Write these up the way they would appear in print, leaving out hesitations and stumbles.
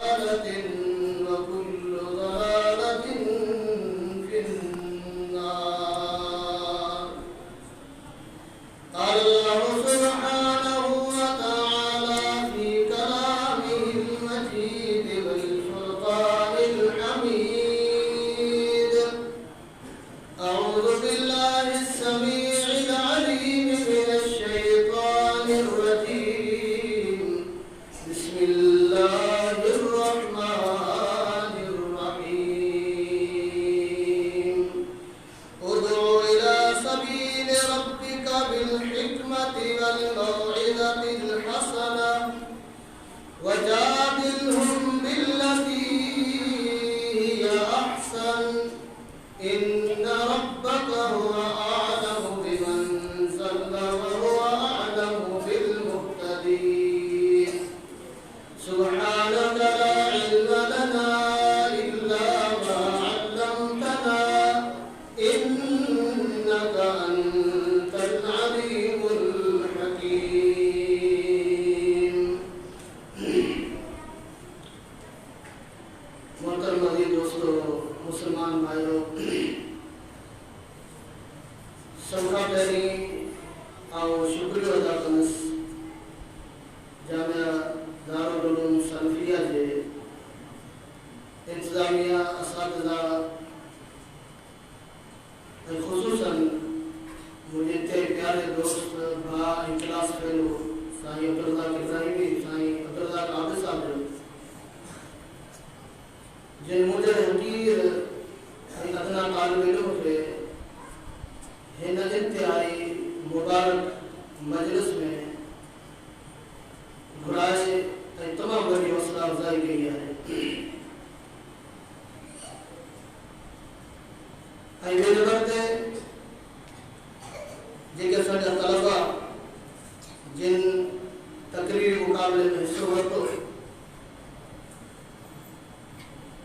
ضلالة وكل ضلالة في النار. قال الله سبحانه وتعالى في كلامه المجيد والفرقان الحميد: أعوذ بالله السميع العليم من الشيطان الرجيم. بسم الله الرحمن الرحيم. ادع إلى سبيل ربك بالحكمة والموعظة الحسنة وجادلهم بالتي هي أحسن إن ربك هو أعلم بمن ضل وهو أعلم بالمهتدين. سبحانك لا علم لنا إلا ما علمتنا إنك أنت العليم الحكيم. मोहतरम अज़ीज़ दोस्तों, मुसलमान भाइयों, सबका पहली आओ शुक्रिया अदा कनस जामिया दारुल उलूम सलफिया जे इंतजामिया असातिज़ा ख़ुसूसन मुझे ते प्यारे दोस्त भा क्लास फेलो साईं अब्दुल इब्राहिमी साईं अब्दुल आबिद साहब जिन मुझे हकीर अदना तालिब इल्म खे हिन इंतहाई मुबारक मजलिस में घुराए तमाम बड़ी हौसला अफजाई कई है। मेरे वक़्त जेके सॼा तलबा जिन तकरीरी मुक़ाबले में हिस्सो वरितो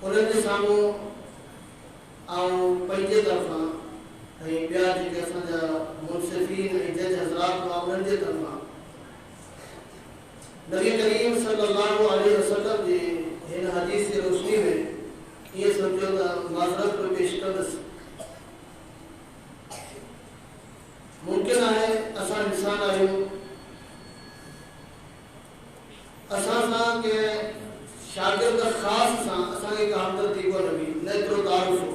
उन्हनि जे साम्हूं आऊं पंहिंजे तरफ़ां ऐं ॿिया जेके असांजा मुंसिफ़ीन ऐं जज हज़रात हुआ उन्हनि जे तरफ़ां नबी करीम सल्लल्लाहु अलैहि वसल्लम जी हिन हदीस जी रोशनी में इएं सम्झो त माज़रत पियो पेश कंदुसि। मुमकिन आहे असां इंसान आहियूं, असां सां के शागिर्द ख़ासि सां असांखे का हमदर्दी कोन हुई, न एतिरो तारुफ़ हो।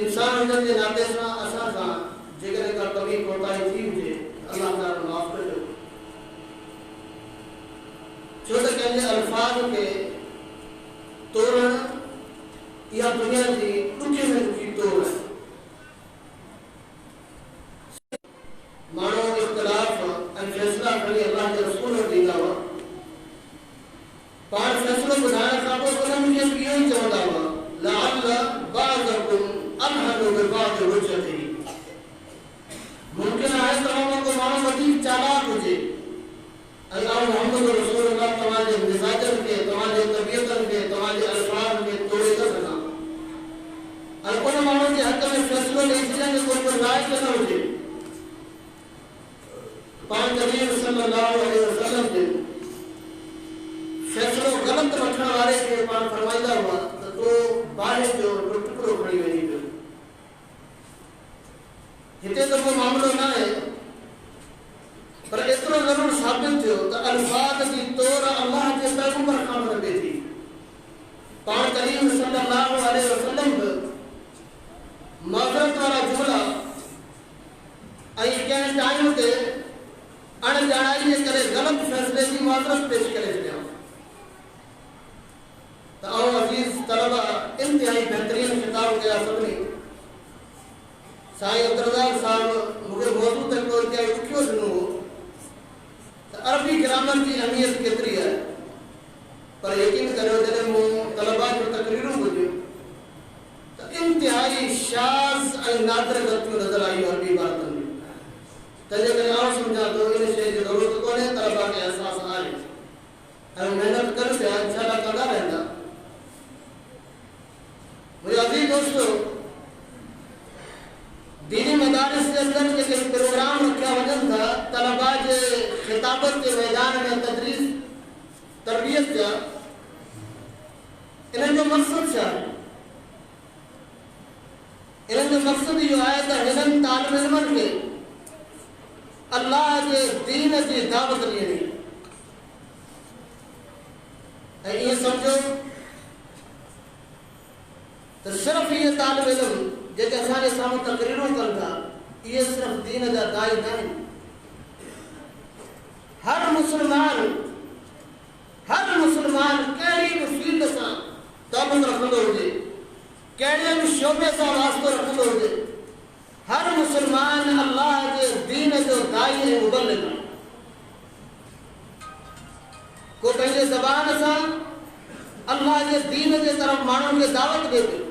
इंसान हुजण जे नाते सां असां सां जेकॾहिं का कमी कोताही थी हुजे अल्लाह ताला माफ़ कजो, छो त कंहिंजे अल्फाज़ खे तोड़ण इहा दुनिया जी ॾुखी में ॾुखी तोड़ आहे। माण्हू इख़्तिलाफ़ ऐं फ़ैसिला खणी अल्लाह जे रसूल वटि ॾींदा हुआ। पाण फ़ैसिलो ॿुधाइण खां पोइ उन्हनि खे इहो ई चवंदा हुआ लअल्ल बअदकुम अल्हनु बिबादि हुज्जतिही। मुमकिन आहे तव्हां को माण्हू वधीक चालाक हुजे ऐं मोहम्मद रसूलुल्लाह तव्हांजे मिज़ाजनि खे, तव्हांजे तबियतनि खे, तव्हांजे अल्फाज़ खे तोड़े था सघां ऐं उन माण्हू जे हक़ में फ़ैसिलो ॾेई छॾियां जो कोई लाइक़ न हुजे। पाण करीम सल्लल्लाहु अलैहि वसल्लम जे फ़ैसिलो ग़लत वठण वारे खे पाण फरमाईंदा हुआ त तो बाहि जो टुकड़ो खणी वञी पियो। हिते त को मामिलो न आहे, पर एतिरो ज़रूर साबित थियो त अल्फाज़ जी तोड़ अल्लाह जे पैगंबर खां बि न पई थी। पाण करीम सल्लल्लाहु अलैहि वसल्लम बि मग़फ़िरत वारा जुमला ऐं कंहिं टाइम ते अणॼाणाई जे करे ग़लत फ़ैसिले जी माज़रत पेश करे छॾिया। त आऊं अज़ीज़ तलबा इंतिहाई बहितरीन ख़िताब कया सभिनी। साईं अब्दुल साहब मूंखे मौजू ते को इंतिहाई ॾुखियो ॾिनो हो त अरबी ग्रामर जी अहमियत केतिरी आहे, पर यकीन करियो जॾहिं मूं तलबा जूं तकरीरूं ॿुधियूं त इंतिहाई शाज़ ऐं नादिर ग़लतियूं नज़र आयूं अरबी इबारतुनि में। तंहिंजे करे आउं सम्झां थो इन शइ जी ज़रूरत कोन्हे, तलबा खे अहसासु आहे ऐं महिनत कनि पिया, इंशाअल्लाह कंदा रहंदा। मुंहिंजा अज़ीज़ दोस्तों, दीनी मदारिस के अंदर जेके प्रोग्राम रखा वजन था तलबा के खिताबत के मैदान में तदरीस तरबियत तरबियत जा इन्हनि जो मक़सद छा आहे? इन्हनि जो मक़सद इहो आहे त हिननि तालिब इल्मनि खे अल्लाह जे दीन जी दावत ॾियणी ऐं ईअं सम्झो त सिर्फ़ु इहे तालिब इल्म जेके असांजे साम्हूं तकरीरूं कनि था इहे सिर्फ़ु दीन जा दाई न आहिनि। हर मुस्लमान कहिड़ी बि फील्ड सां तालुक़ रखंदो हुजे, कहिड़े बि शोबे सां वास्तो रखंदो हुजे, हर मुस्लमान अल्लाह जे दीन जो दाई ऐं मुबल्लिग़ आहे। को पंहिंजे ज़बान सां अल्लाह जे दीन जे तरफ़ माण्हुनि खे दावत ॾिए पियो,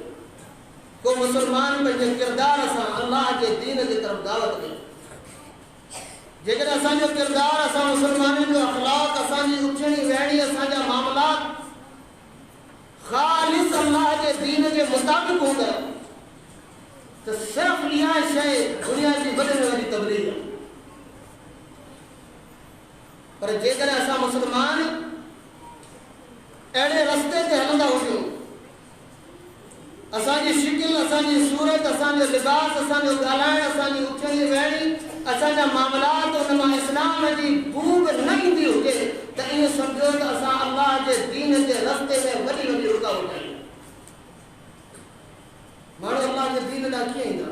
को मुस्लमान पंहिंजे किरदार सां अल्लाह जे दीन जे तरफ़ दावत ॾिए। जेकॾहिं असांजो किरदार, असां मुस्लमाननि जो अख़लाक़, असांजी उथणी वेहणी, असांजा मामलात ख़ालिस अल्लाह जे दीन जे मुताबिक़ हूंदा त सिर्फ़ु इहा शइ दुनिया जी वॾे में वॾी तबलीग आहे। पर जेकॾहिं असां मुस्लमान अहिड़े रस्ते ते हलंदा हुजूं, असांजी शिकिल, असांजी सूरत, असांजो लिबास, असांजो ॻाल्हाइण, असांजी उथणी वेहणी, असांजा मामलात उन मां इस्लाम जी बू बि न ईंदी हुजे त ईअं सम्झो त असां अल्लाह जे दीन जे रस्ते में वॾी वॾी रुकावट आहियूं। माण्हू अल्लाह जे दीन ॾांहुं कीअं ईंदा?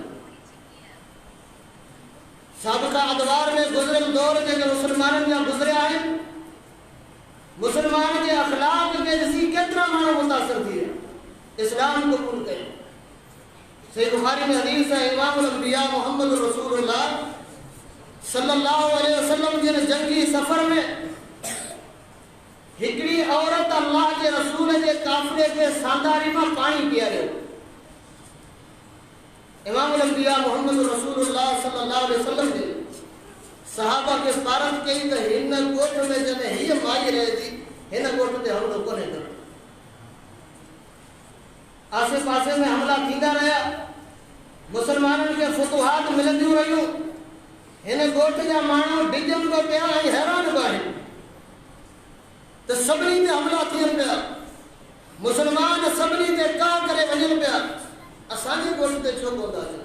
साबिक़ा अदवार में गुज़िरियल दौर जेके मुस्लमाननि जा गुज़रिया आहिनि, मुस्लमान जे अख़लाक़ खे ॾिसी केतिरा माण्हू मुतासिर थी विया, इस्लाम क़बूल कयो। सही बुखारी में हदीस है, इमामुल अंबिया मोहम्मद रसूलुल्लाह सल्लल्लाहु अलैहि वसल्लम जिन जंगी सफ़र में हिकिड़ी औरत अल्लाह के रसूल जे काफ़िले के सांदारी में पानी पीआरियो। इमामुल अंबिया मोहम्मद रसूलुल्लाह सल्लल्लाहु अलैहि वसल्लम ने सहाबा के पारत कई त हिन ॻोठ में जॾहिं हीअ माई रहे थी, हिन ॻोठ ते हमिलो कोन्हे कयो। आसे पासे में हमला थींदा रहिया, मुसलमाननि खे फुतुहात मिलंदियूं रहियूं, हिन ॻोठ जा माण्हू डिॼनि बि पिया ऐं हैरान बि आहिनि त सभिनी ते हमला थियनि पिया, मुसलमान सभिनी ते का करे वञनि पिया, असांजे ॻोठ ते छो कोन था अचनि?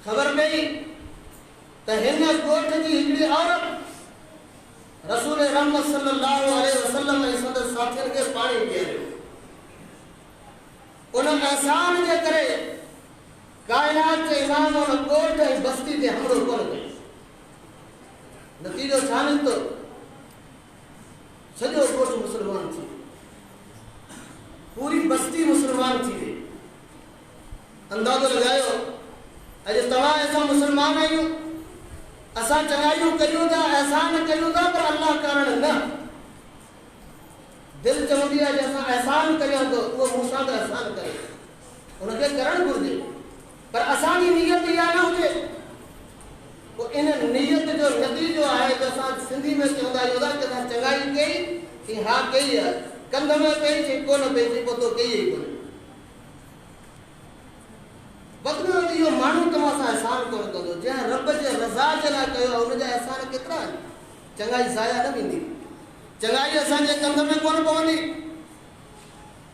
ख़बर पई त हिन ॻोठ जी हिकिड़ी औरत रसूल रहमत सल्लल्लाहु अलैहि वसल्लम ऐं संदसि साथियुनि खे पाणी पीआरियो। उन एहसान जे करे कायनात जे इमाम उन ॻोठ ऐं बस्ती ते हमलो कोन कयो। नतीजो छा निकितो? सॼो ॻोठ मुस्लमान थी वियो, पूरी बस्ती मुस्लमान थी वई। अंदाज़ो लॻायो, अॼु तव्हां असां मुस्लमान आहियूं, असां चङाइयूं कयूं था, एहसान कयूं था, पर अल्लाह कारण न। दिल चवंदी आहे जे असां एहसान करियूं थो, उहो मूंसां त एहसान करे, उनखे करणु घुरिजे, पर असांजी नीयत इहा न हुजे। पोइ इन नीयत जो नतीजो आहे त असां सिंधी में चवंदा आहियूं कि असां चङाई कई, कि हा कई आहे, कंध में पई चई कोन पई चई पोइ तो कई ई कोन्हे। बदिलो इहो माण्हू तव्हां सां एहसान कोन कंदो, जंहिं रब जे रज़ा जे लाइ कयो आहे उनजा एहसान केतिरा आहिनि। चङाई ज़ाया न वेंदी, चङाई असांजे कंध में कोन पवंदी।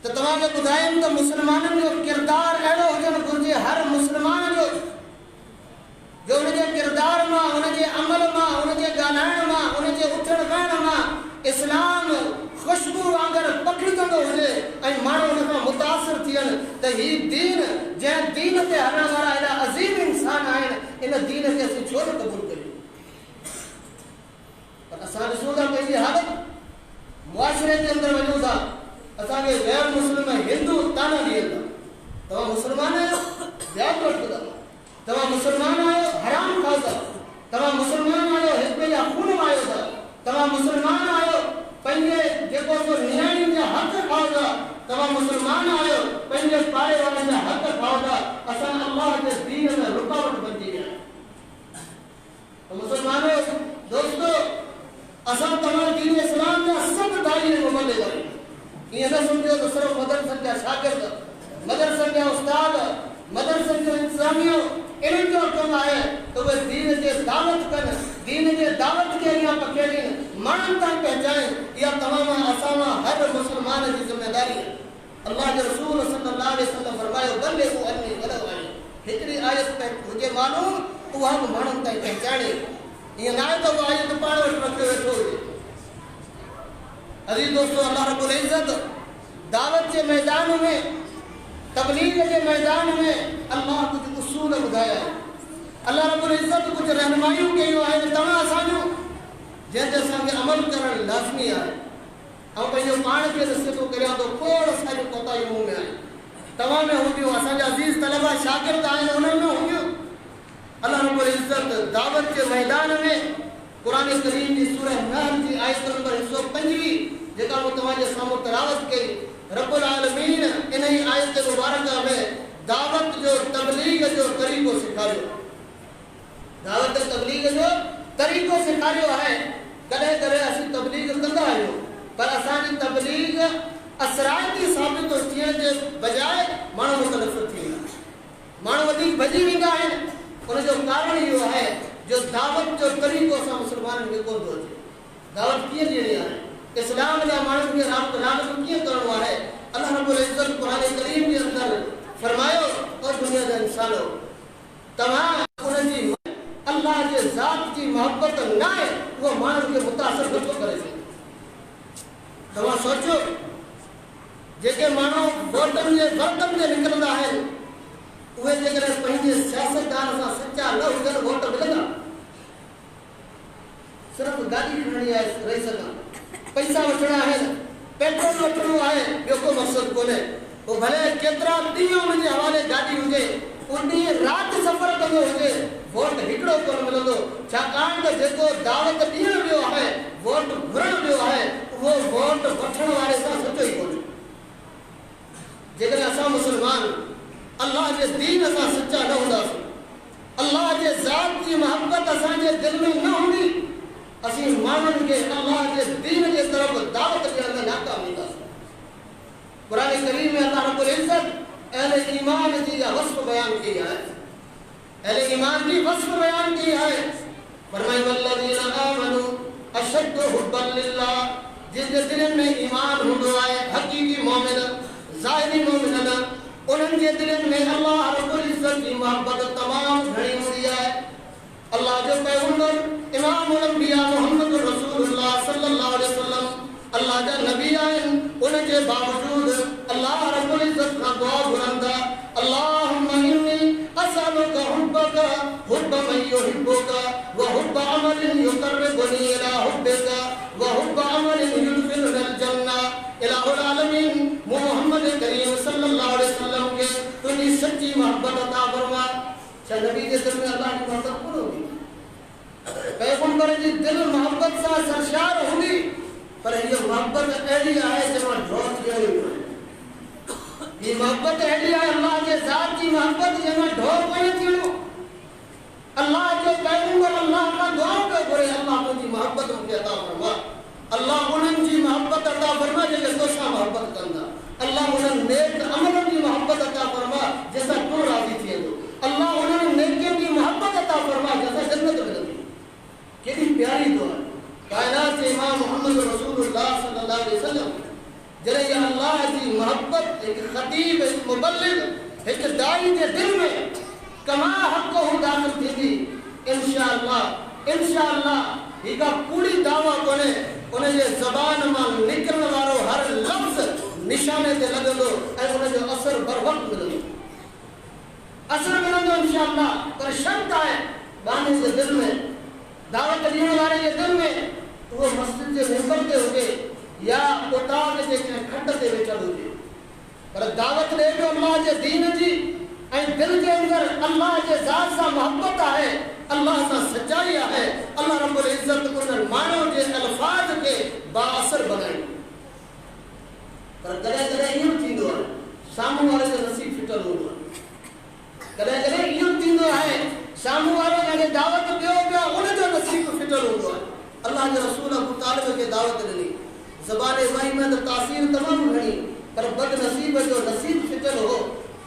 त तव्हांखे ॿुधायमि त मुस्लमाननि जो किरदार अहिड़ो हुजणु घुरिजे, हर मुस्लमान जो उनजे किरदार मां, उनजे अमल मां, उनजे ॻाल्हाइण मां, उनजे उथण वेहण मां इस्लाम ख़ुशबू वांगुरु पखिड़ंदो हुजे ऐं माण्हू उन खां मुतासिर थियनि त हीउ दीन, जंहिं दीन ते हलण वारा एॾा अज़ीम इंसान आहिनि, इन दीन खे असीं छो न क़बूल कयूं? पर असां ॾिसूं था पंहिंजी हालत, मुआशिरे जे अंदरि वञूं था, असांखे गैर मुस्लिम हिंदू ताना ॾियनि था, तव्हां मुस्लमान आहियो ज़्यादा वठंदा, तव्हां मुस्लमान आहियो हराम खाओ था, तव्हां मुस्लमान आहियो हिक जा खून मारियो था, तव्हां मुस्लमान आहियो पंहिंजे जेको नियाणियुनि जा हक़ खाओ था, तव्हां मुस्लमान आहियो पंहिंजे पाड़े वारनि जा हक़ खाओ था। असां अल्लाह जे दीन में रुकावट बणिजी विया आहियूं। मुस्लमानो दोस्तो, असां तव्हां दीन इस्लाम जा सभु दायरे मुबल्लिग़ आहियूं। ईअं न सम्झो त सिर्फ़ु मदरसनि जा शागिर्द, मदरसनि जा उस्ताद, मदरसनि जो इंतज़ामियो इन्हनि जो कमु आहे त उहे दीन जे दावत कनि, दीन जे दावत खे अॻियां पखेड़ीनि, माण्हुनि ताईं पहुचाइनि। इहा तमामु असां हर मुस्लमान जी ज़िमेदारी आहे। अल्लाह जे रसूल सल्लल्लाहु अलैहि वसल्लम फरमायो बल्लिगू अन्नी वलौ आया। हिकिड़ी आयत पे हुजे माण्हू उहा बि माण्हुनि ताईं पहुचाइणी। ईअं न आहे त उहा आयत पाण वटि रखियो वेठो हुजे। अज़ीज़ दोस्तो, अल्लाह रब्बुल इज़्ज़त दावत के मैदान में, तबलीग के मैदान में अल्लाह कुछ उसूल बुधाया है। अल्लाह रब्बुल इज़्ज़त कुछ रहनुमाइयूं कयूं आहिनि तव्हां असांजो जंहिंते असांखे अमल करणु लाज़मी आहे। ऐं पंहिंजो पाण खे ॾिसे थो करियां थो खोड़ असांजो कोताहियूं मूं में आहिनि, तव्हां में हूंदियूं, असांजा अज़ीज़ तलबा शागिर्द आहिनि उन्हनि में हूंदियूं। अल्लाह रब्बुल इज़्ज़त दावत के मैदान में कुरान करीम की सूरह नहल की आयत नंबर 125 जेका मूं तव्हांजे साम्हूं तिलावत कई, रब्बुल आलमीन इन ही आयत मुबारक में दावत जो तबलीग जो तरीक़ो सिखारियो, दावत तबलीग जो तरीक़ो सिखारियो आहे। कॾहिं कॾहिं असीं तबलीग कंदा आहियूं, पर असांजी तबलीग असराइती साबित थियण जे बजाय माण्हू मुख़लिफ़ थी वेंदा, माण्हू वधीक भॼी वेंदा आहिनि। उनजो कारण इहो आहे जो दावत जो तरीक़ो असां मुस्लमाननि खे कोन थो अचे। दावत कीअं ॾियणी आहे, इस्लाम जा माण्हुनि खे राबतो कीअं करिणो आहे। अल्लाह रब्बुल इज़्ज़त क़ुरान करीम जे अंदर फरमायो और दुनिया जा इंसानो तव्हां उनजी अल्लाह जे ज़ात जी मोहब्बत न आहे उहो माण्हुनि खे मुतासिर नथो करे सघे। तव्हां सोचो जेके माण्हू वोटनि जे वक़्तनि ते निकिरंदा आहिनि उहे जेकॾहिं पंहिंजे सियासतदान सां सचा न हुजनि वोट मिलंदा। सिर्फ़ु गाॾी खणणी आहे रही सघां, पैसा वठणा आहिनि, पेट्रोल वठणो आहे, ॿियो को मक़सदु कोन्हे। पोइ भले केतिरा ॾींहं हुनजे हवाले गाॾी हुजे, उन ॾींहुं राति सफ़र कंदो हुजे, वोट हिकिड़ो कोन मिलंदो। छाकाणि त जेको दावत ॾियण वियो आहे, वोट घुरण वियो आहे, उहो वोट वठण वारे सां सचो ई कोन्हे। जेकॾहिं असां मुस्लमान अल्लाह जे दीन सां सचा न हूंदासीं, अल्लाह जे ज़ात जी मोहब्बत असांजे दिलि में न हूंदी, असीं माण्हुनि खे अल्लाह जे दीन जे तरफ़ दावत ॾियण में नाकाम वेंदासीं। क़ुरान करीम में अल्लाह रब्बुल इज़्ज़त अहले ईमान जी वस्फ़ बयान की है, अहले ईमान की वस्फ़ बयान की है। फरमाया वल्लज़ीना आमनू अशद्दु हुब्बन लिल्लाह, जिनके दिलनि में ईमान हूंदो आहे, हक़ीक़ी मोमिन, ज़ाहिरी मोमिन, उन्हनि जे दिलनि में अल्लाह रब्बुल इज़्ज़त जी मोहब्बत तमामु घणी हूंदी आहे। अल्लाह जो पैगंबर इमामुल अंबिया मोहम्मद रसूलुल्लाह सल्लल्लाहु अलैहि वसल्लम अल्लाह जा नबी आहिनि, उनजे बावजूद अल्लाह रब्बुल इज़्ज़त खां दुआ घुरंदा, अल्लाहुम्मा इन्नी असअलुका हुब्बका हुब्ब मन युहिब्बुका व हुब्ब अमलिन युक़र्रिबुनी इला हुब्बिका व हुब्ब अमलिन युदखिलुनल जन्नह। इलाहुल आलमीन मोहम्मद करीम सल्लल्लाहु अलैहि वसल्लम के तुझी सच्ची मोहब्बत अता फरमा। छा नबी जे दिल में अल्लाह की मोहब्बत कोन होगी? पैगंबर जी दिल मोहब्बत सां सरशार हूंदी, पर ये मोहब्बत अहिड़ी आहे जंहिंमां ढोर थियणी कोन्हे। ये मोहब्बत अहिड़ी आहे अल्लाह जे ज़ात जी मोहब्बत जंहिंमां ढोर कोन्हे थियणो। अल्लाह जो पैगंबर अल्लाह खां दुआ पियो घुरे, अल्लाह तुंहिंजी मोहब्बत मूंखे अता फरमा। अल्लाह उन्हनि जी मोहब्बत अता फरमा जेके तोसां मोहब्बत कंदा। अल्लाह उन्हनि नेक अमलनि जी मोहब्बत अता फरमा जंहिंसां तूं राज़ी थिए थो। अल्लाह उन्हनि नेकियुनि जी मोहब्बत अता फरमा जंहिंसां जन्नत मिलंदी। केॾी प्यारी दुआ कायनात जे इमाम मोहम्मद रसूलुल्लाह सल्लल्लाहु अलैहि वसल्लम जॾहिं अल्लाह जी मोहब्बत हिकु ख़तीब, हिकु मुबल्लिग, हिकु दाई जे दिल में कमा हक़ दाख़िल थींदी, इंशाअल्लाह इंशाअल्लाह हिकु पूरी दावा कोन्हे, उनजे ज़बान मां निकिरण वारो हर लफ़्ज़ निशाने ते लॻंदो ऐं उनजो असर बर वक़्त मिलंदो, असर मिलंदो इंशाअल्लाह। पर शर्त आहे बाने जे दिल में, दावत ॾियण वारे जे दिल में, उहो मस्जिद जे मिंबर ते हुजे या उतार जे कंहिं खट ते वेठल हुजे, पर दावत ॾे पियो अल्लाह जे दीन जी ऐं दिल जे अंदरि अल्लाह जे ज़ात सां मोहब्बत आहे, अल्लाह सां सचाई आहे। अल्लाह रब्बुल इज़्ज़त उन्हनि माण्हुनि जे अल्फाज़ खे बाअसर बनाईंदो। पर कॾहिं कॾहिं इहो थींदो आहे साम्हूं वारे जो नसीब फिटल हूंदो आहे, कॾहिं कॾहिं इहो थींदो आहे साम्हूं वारो जंहिंखे दावत ॾियो पिया उनजो नसीब फिटल हूंदो आहे। अल्लाह जे रसूल अबू तालिब खे दावत ॾिनी, ज़बान वही में त तासीर तमामु घणी, पर बदनसीब जो नसीब फिटल हो।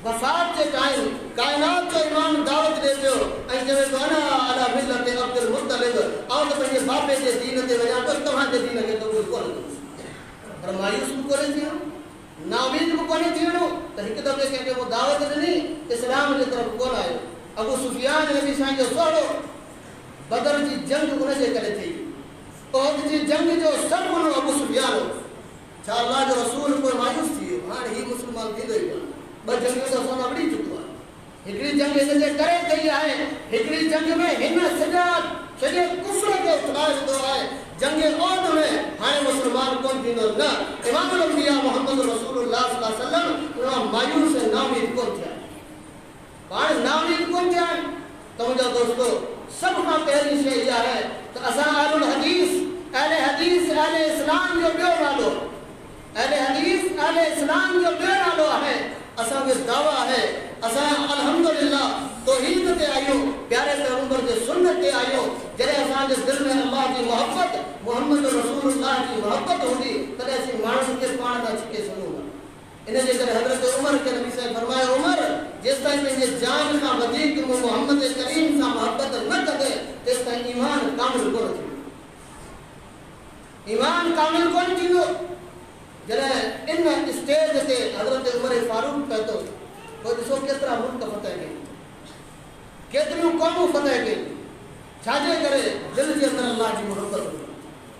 वफ़ात जे टाइम कायनात जो ईमान दावत दे पियो ऐं चवे थो अना अला मिल्लत अब्दुल मुत्तलिब आउं त पंहिंजे बापे जे दीन ते वञा थो तव्हांजे दीन खे क़बूल कोन पर मायूस बि कोन्हे थियणो नाउमीद बि कोन्हे थियणो त हिकु दफ़े कंहिंखे वो दावत ॾिनी इस्लाम जे तरफ़ कोन आयो अबू सुफियान नबी साईं जो सोड़ो बदर जी जंग उनजे करे थी उहद जी जंग जो सरगुनो अबू सुफियान हो छा अल्लाह जो रसूल कोई मायूस थी वियो हाणे ही मुस्लमान थींदो ई कोन ॿ जंगियूं त असां विड़ी चुको आहे हिकिड़ी जंग हिन जे करे कई आहे हिकिड़ी जंग में हिन सॼे कुफ्र खे उथलाए विधो आहे जंग ओद में हाणे मुस्लमान कोन थींदो न इमामुल अंबिया मोहम्मद रसूलुल्लाह सल्लल्लाहु अलैहि वसल्लम उहा मायूस ऐं नाउमीद कोन थिया पाण नाउमीद कोन थिया त मुंहिंजा दोस्तो सभ खां पहिरीं शइ इहा आहे त असां अहले हदीस अहले इस्लाम जो ॿियो नालो अहले हदीस अहले इस्लाम जो ॿियो नालो आहे असांखे दावा है असां अल्हम्दुलिल्लाह तौहीद ते आहियूं प्यारे पैगंबर जे सुन्नत ते आहियूं जॾहिं असांजे दिल में अल्लाह जी मोहब्बत मोहम्मद रसूलुल्लाह जी मोहब्बत हूंदी तॾहिं असीं माण्हुनि खे पाण था छिके सघूं इन जे करे हज़रत उमर खे नबी साईं फरमायो उमर जेसिताईं पंहिंजे जान खां वधीक मूं मोहम्मद करीम सां मोहब्बत न कंदे तेसिताईं ईमान कामिल कोन थींदो ईमान कामिल कोन थींदो जॾहिं इन स्टेज ते हज़रत उमर फारूक पए थो पोइ ॾिसो केतिरा मुल्क फतह कई केतिरियूं क़ौमूं फतह कई छाजे करे दिलि जे अंदरि अल्लाह जी मोहब्बत हुई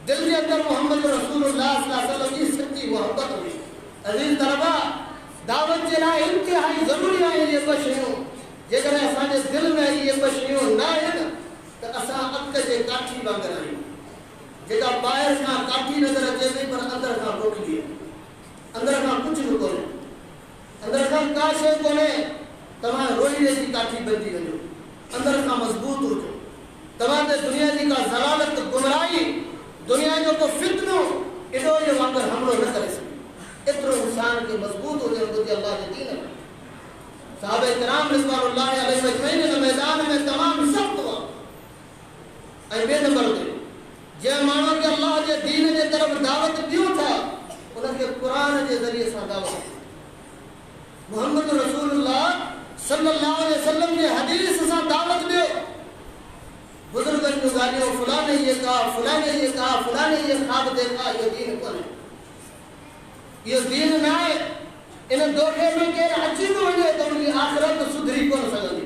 दिलि जे अंदरि मोहम्मद रसूलुल्लाह सल्लल्लाहु अलैहि वसल्लम जी सच्ची मोहब्बत हुई अज़ीज़ तलबा दावत जे लाइ इंतिहाई ज़रूरी आहे इहे ॿ शयूं जेकॾहिं असांजे दिलि में इहे ॿ शयूं न आहिनि त असां अॻिते जे काठी वांगुरु आहियूं जेका ॿाहिरि खां काठी नज़र अचे थी पर अंदरि खां मोकिली आहे अंदरि खां कुझु बि कोन्हे अंदरि खां का शइ कोन्हे तव्हां रोईअ जी काठी बणिजी वञो अंदरि खां मज़बूत हुजो तव्हां ते दुनिया जी का ज़लालत गुमराही दुनिया जो को फितनो एॾो जे वांगुरु हमिलो न करे सघे एतिरो इंसान खे मज़बूत हुजणु घुरिजे अल्लाह जे दीन में साहब किराम रिज़वानुल्लाह अलैहि अजमईन हिन मैदान में तमामु सख़्तु हुआ ऐं ॿिए नंबर ते जंहिं माण्हू खे अल्लाह जे दीन जे तरफ़ दावत ॾियूं था उनखे क़ुरान जे ज़रिए सां दावत मोहम्मद रसूलुल्लाह सल्लल्लाहु अलैहि वसल्लम जे हदीस सां दावत ॾियो बुज़ुर्गनि जूं ॻाल्हियूं फलाणे ये कहा फलाणे ये कहा फलाणे ये ख़्वाब देखा इहो दीन कोन्हे इहो दीन न आहे इन दोखे में केरु अची थो वञे त उनजी आख़िरत सुधरी कोन सघंदी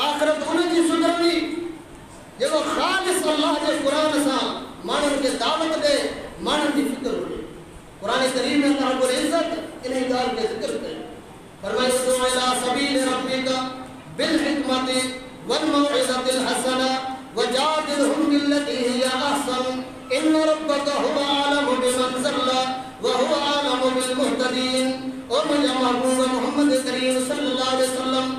आख़िरत उनजी सुधरंदी जेको ख़ालिस अल्लाह जे क़ुरान सां माण्हुनि खे दावत ॾे माण्हुनि जी फिक्र हुजे क़ुरान करीम में अल्लाह रब्बुल इज़्ज़त इन ॻाल्हि खे ज़िक्र कयो फरमायो उदउ इला सबील रब्बिका बिल हिकमति वल मौइज़तिल हसना वजादिलहुम बिल्लती हिया अहसन इन्न रब्बका हुवा आलमु बिमन ज़ल्ला व हुवा आलमु बिल मुहतदीन ओ मुंहिंजा महबूब मोहम्मद करीम सल्लल्लाहु अलैहि वसल्लम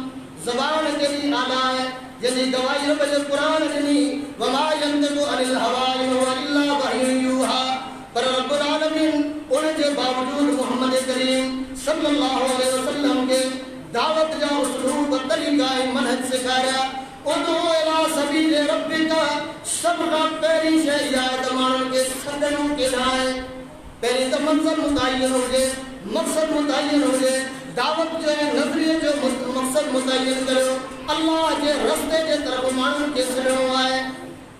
ज़बान केॾी आला आहे जंहिंजी गवाही रब जे क़ुरान ॾिनी वमा यंतिक़ु अनिल हवा इन हुवा इल्ला वहयुन यूहा पर रब्बुल आलमीन उन जे बावजूद मोहम्मद करीम सल्लल्लाहु अलैहि वसल्लम के दावत जा उसलूब तरीक़ा ऐं मनहज सेखारिया उदउ इला सबील रब्बिका सभ खां पहिरीं शइ इहा आहे त माण्हुनि खे सॾणो केॾांहुं आहे पहिरीं त मंज़िल मुतयन हुजे मक़सद मुतयन हुजे दावत जो नज़रिए जो मक़सद मुतयन करियो अल्लाह जे रस्ते जे तरफ़ माण्हुनि खे सॾणो आहे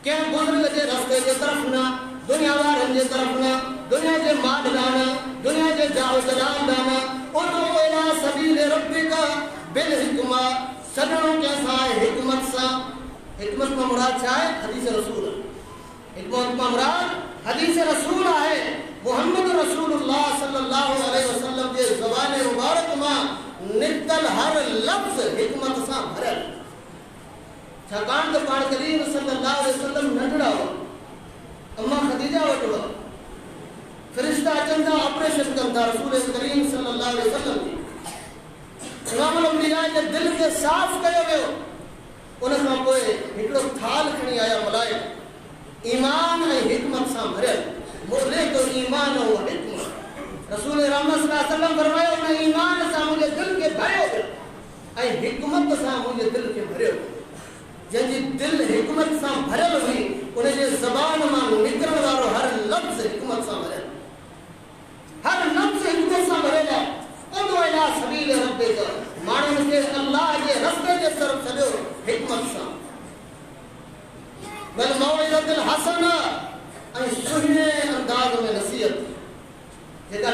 कंहिं बुज़ुर्ग जे रस्ते जे तरफ़ न दुनिया वारनि जे तरफ़ न दुनिया जे माल ॾांहुं दुनिया जे जाओ जलाल ॾांहुं उदउ इला सबील रब्बिका बिल हिकमा सॾणो कंहिंसां आहे हिकमत सां हिकमत मां मुराद छा आहे हदीस रसूल हिकमत मां मुराद हदीस रसूल आहे मोहम्मद रसूलुल्लाह सल्लल्लाहु अलैहि वसल्लम जे ज़बान मुबारक मां निकतल हर लफ़्ज़ हिकमत सां भरियल छाकाणि त पाण करीम सल्लल्लाहु अलैहि वसल्लम नंढड़ा हुआ अम्मा ख़दीजा वटि हुआ फ़रिश्ता अचनि था ऑपरेशन कनि था रसूल करीम सल्लल्लाहु अलैहि वसल्लम जी इमामुल अंबिया जे दिलि खे साफ़ कयो वियो उन खां पोइ हिकिड़ो थाल खणी आया मलाइक ईमान ऐं हिकमत सां भरियल मोले तो ईमान व हिकमत रसूल रहमत सल्लल्लाहु अलैहि वसल्लम फरमायो उन ईमान सां मुंहिंजे दिलि खे भरियो वियो ऐं हिकमत सां मुंहिंजे दिलि खे भरियो जंहिंजी दिलि हिकमत सां भरियल हुई उनजे ज़बान मां निकिरण वारो हर लफ़्ज़ हिकमत सां भरियल हर लफ़्ज़ हिकमत सां भरियल आहे उदउ इला सबील रब्बिक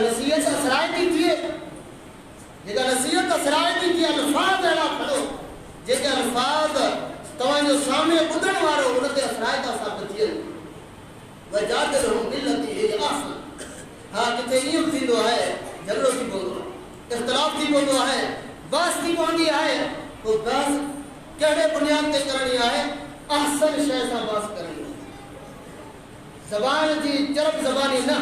नसीहत असराए थी थिए जेका नसीहत असराए थी थिए अल्फाज अहिड़ा खणो जेके अल्फाज तव्हांजो सामने ॿुधण वारो उन ते असराए था साबित थियनि वजादिलहुम बिल्लती हिय अहसन हा किथे ईअं बि थींदो आहे झगड़ो थी पवंदो आहे इख़्तिलाफ़ थी पवंदो आहे बहस थी पवंदी आहे पोइ बहस कहिड़े बुनियाद ते करणी आहे अहसन शइ सां बहस करणी आहे ज़बान जी चरब ज़बानी न